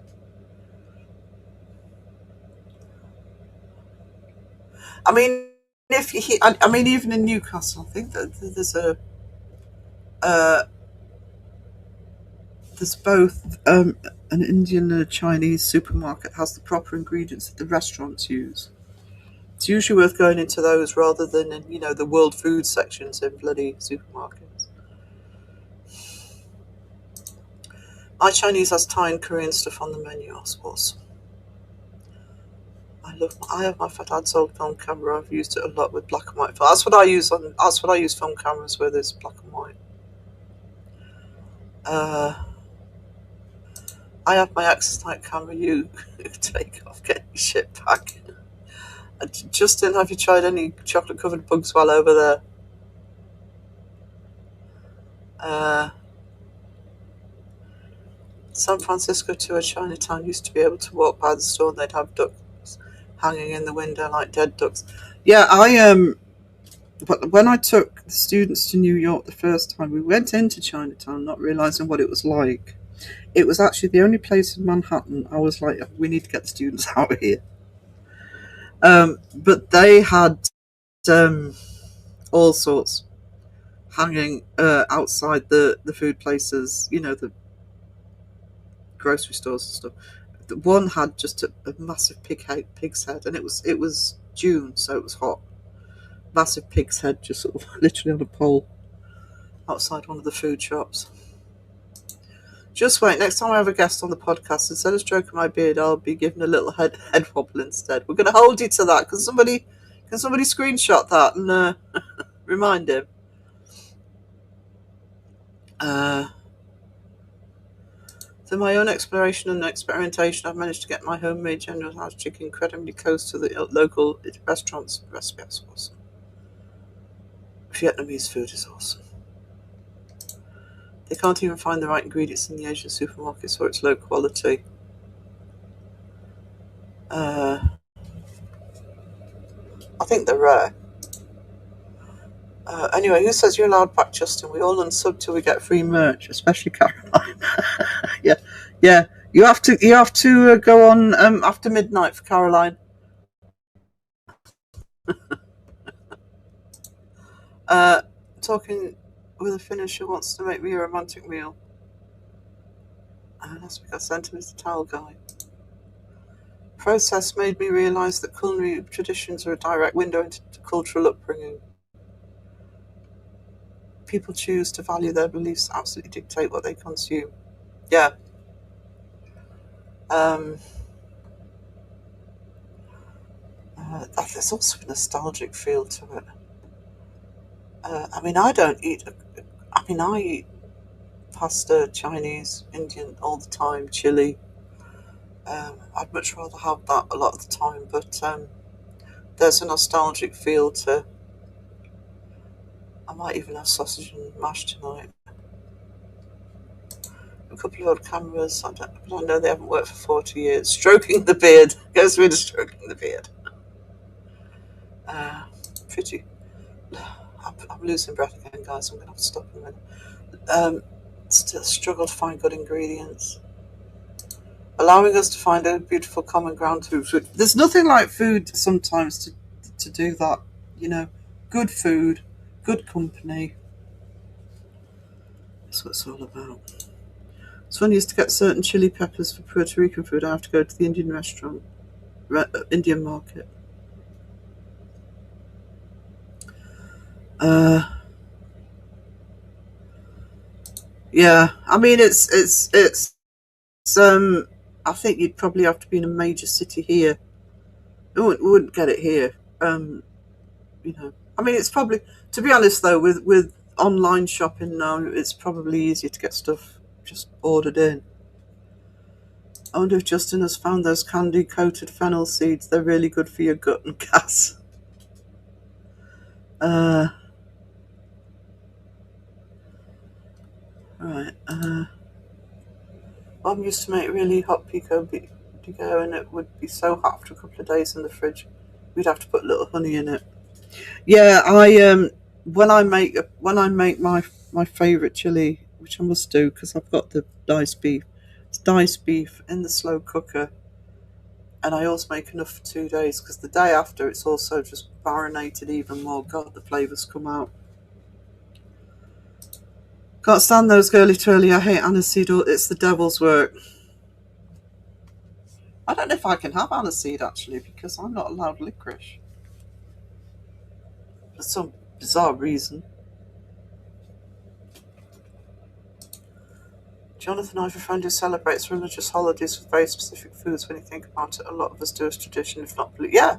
I mean, even in Newcastle, I think that there's both an Indian and a Chinese supermarket has the proper ingredients that the restaurants use. It's usually worth going into those rather than in, the world food sections in bloody supermarkets. My Chinese has Thai and Korean stuff on the menu, I suppose. I have my fat dad sold film camera. I've used it a lot with black and white. That's what I use film cameras with, is black and white. I have my access night camera. You take off, get your shit back. Justin, have you tried any chocolate covered bugs while over there? San Francisco to a Chinatown used to be able to walk by the store and they'd have ducks hanging in the window like dead ducks. Yeah, but when I took the students to New York the first time, we went into Chinatown not realizing what it was like. It was actually the only place in Manhattan I was like, we need to get the students out of here. But they had all sorts hanging outside the food places, the grocery stores and stuff. The one had just a massive pig's head, and it was June, so it was hot. Massive pig's head just sort of literally on a pole outside one of the food shops. Just wait, next time I have a guest on the podcast, instead of stroking my beard, I'll be given a little head wobble instead. We're going to hold you to that. Can somebody screenshot that and remind him? Through my own exploration and experimentation, I've managed to get my homemade General House chicken incredibly close to the local restaurant's recipe. That's awesome. Vietnamese food is awesome. They can't even find the right ingredients in the Asian supermarkets, or it's low quality. I think they're rare. Anyway, who says you're allowed back, Justin? We all unsub till we get free merch, especially Caroline. yeah. You have to go on after midnight for Caroline. Talking with a Finnish who wants to make me a romantic meal. That's because I sent him as the towel guy. Process made me realise that culinary traditions are a direct window into cultural upbringing. People choose to value their beliefs, absolutely dictate what they consume. Yeah. There's also a nostalgic feel to it. I mean, I don't eat. I eat pasta, Chinese, Indian all the time, chili. I'd much rather have that a lot of the time, but there's a nostalgic feel to. I might even have sausage and mash tonight. A couple of old cameras, but I know they haven't worked for 40 years. Stroking the beard. Goes rid of stroking the beard. Pretty. I'm losing breath again, guys. I'm going to have to stop in a minute. Still struggle to find good ingredients. Allowing us to find a beautiful common ground through food. There's nothing like food sometimes to do that. You know, good food, good company. That's what it's all about. So when I used to get certain chili peppers for Puerto Rican food, I have to go to the Indian restaurant, Indian market. Yeah, I mean it's I think you'd probably have to be in a major city here. We wouldn't get it here. You know, I mean it's probably, to be honest though, with online shopping now, it's probably easier to get stuff just ordered in. I wonder if Justin has found those candy coated fennel seeds. They're really good for your gut and gas. Right. Mum used to make really hot pico de gallo, and it would be so hot after a couple of days in the fridge. We'd have to put a little honey in it. Yeah, I when I make my favourite chili, which I must do because I've got the diced beef. It's diced beef in the slow cooker, and I always make enough for 2 days because the day after it's also just marinated even more. God, the flavours come out. Can't stand those girly twirly. I hate aniseed. It's the devil's work. I don't know if I can have aniseed actually because I'm not allowed licorice for some bizarre reason. Jonathan, I have a friend who celebrates religious holidays with very specific foods. When you think about it, a lot of us do as tradition, if not belief. Yeah.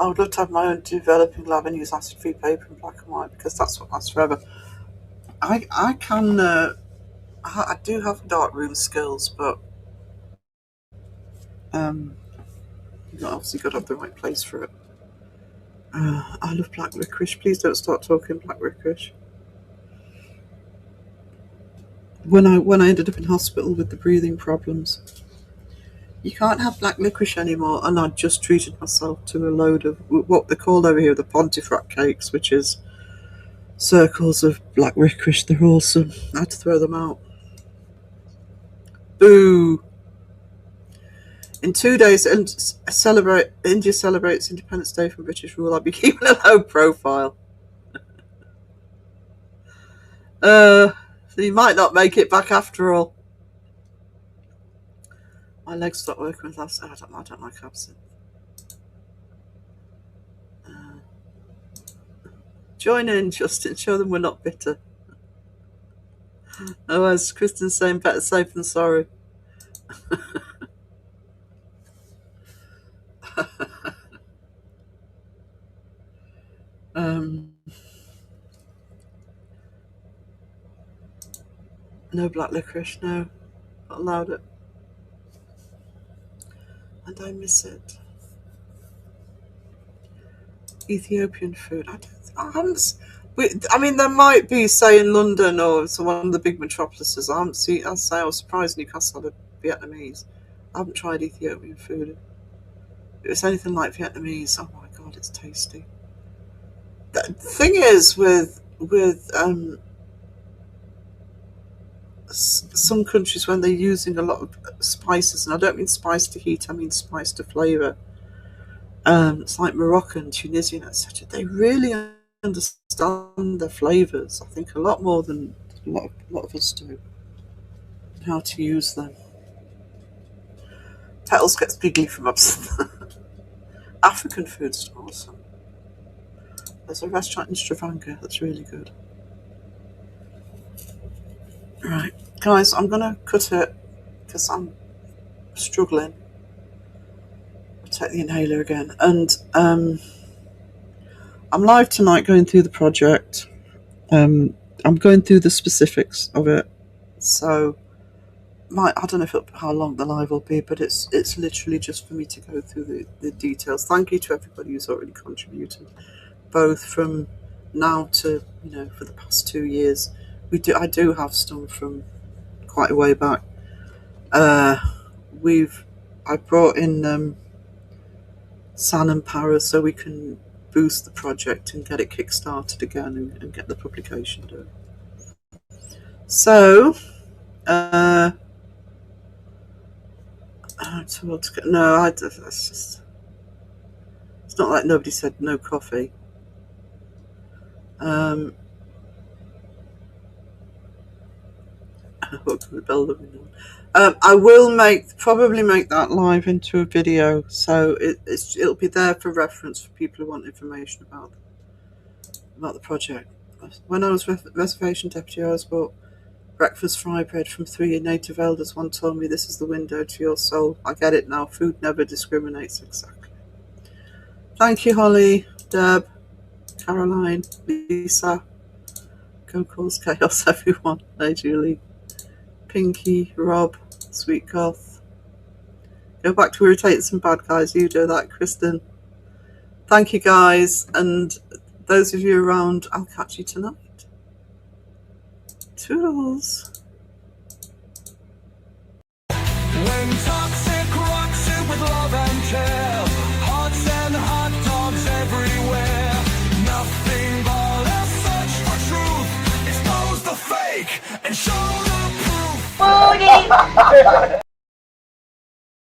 I would love to have my own developing lab and use acid-free paper in black and white because that's what lasts forever. I do have dark room skills, but you've obviously got to have the right place for it. I love black licorice. Please don't start talking black licorice. When I ended up in hospital with the breathing problems, you can't have black licorice anymore, and I just treated myself to a load of what they call over here the Pontefract cakes, which is circles of black licorice. They're awesome. I had to throw them out. Boo! In 2 days, India celebrates Independence Day from British rule. I'll be keeping a low profile. So you might not make it back after all. My legs stopped working with last. I don't like absinthe. Join in, Justin. Show them we're not bitter. Oh, as Kristen's saying, better safe than sorry. No black licorice, no. Not allowed it. And I miss it. Ethiopian food. I mean, there might be, say, in London or one of the big metropolises. I was surprised Newcastle had Vietnamese. I haven't tried Ethiopian food. If it's anything like Vietnamese, oh my god, it's tasty. The thing is with some countries when they're using a lot of spices, and I don't mean spice to heat, I mean spice to flavour. It's like Moroccan, Tunisian, etc. They really understand their flavours. I think a lot more than a lot of us do. How to use them. Petals gets giggly from upstairs. African food's awesome. There's a restaurant in Stavanger that's really good. Right, guys, I'm gonna cut it because I'm struggling. I'll take the inhaler again, and I'm live tonight going through the project. I'm going through the specifics of it, so I don't know how long the live will be, but it's literally just for me to go through the details. Thank you to everybody who's already contributed, both from now to, for the past 2 years. I do have some from quite a way back. I brought in San and Para so we can boost the project and get it kick-started again and get the publication done. So, it's not like nobody said no coffee. I will probably make that live into a video, so it'll be there for reference for people who want information about the project. When I was reservation deputy, I was bought breakfast fry bread from 3 native elders. One told me, "This is the window to your soul." I get it now. Food never discriminates. Exactly. Thank you, Holly, Deb, Caroline, Lisa, Go Cause Chaos, everyone. Hey, Julie, Pinky, Rob, Sweet Goth. Go back to irritate some bad guys. You do that, Kristen. Thank you, guys, and those of you around, I'll catch you tonight. Toodles. When toxic rocks it with love and care, hearts and hot dogs everywhere. Nothing but a search for truth. Expose the fake and show the proof.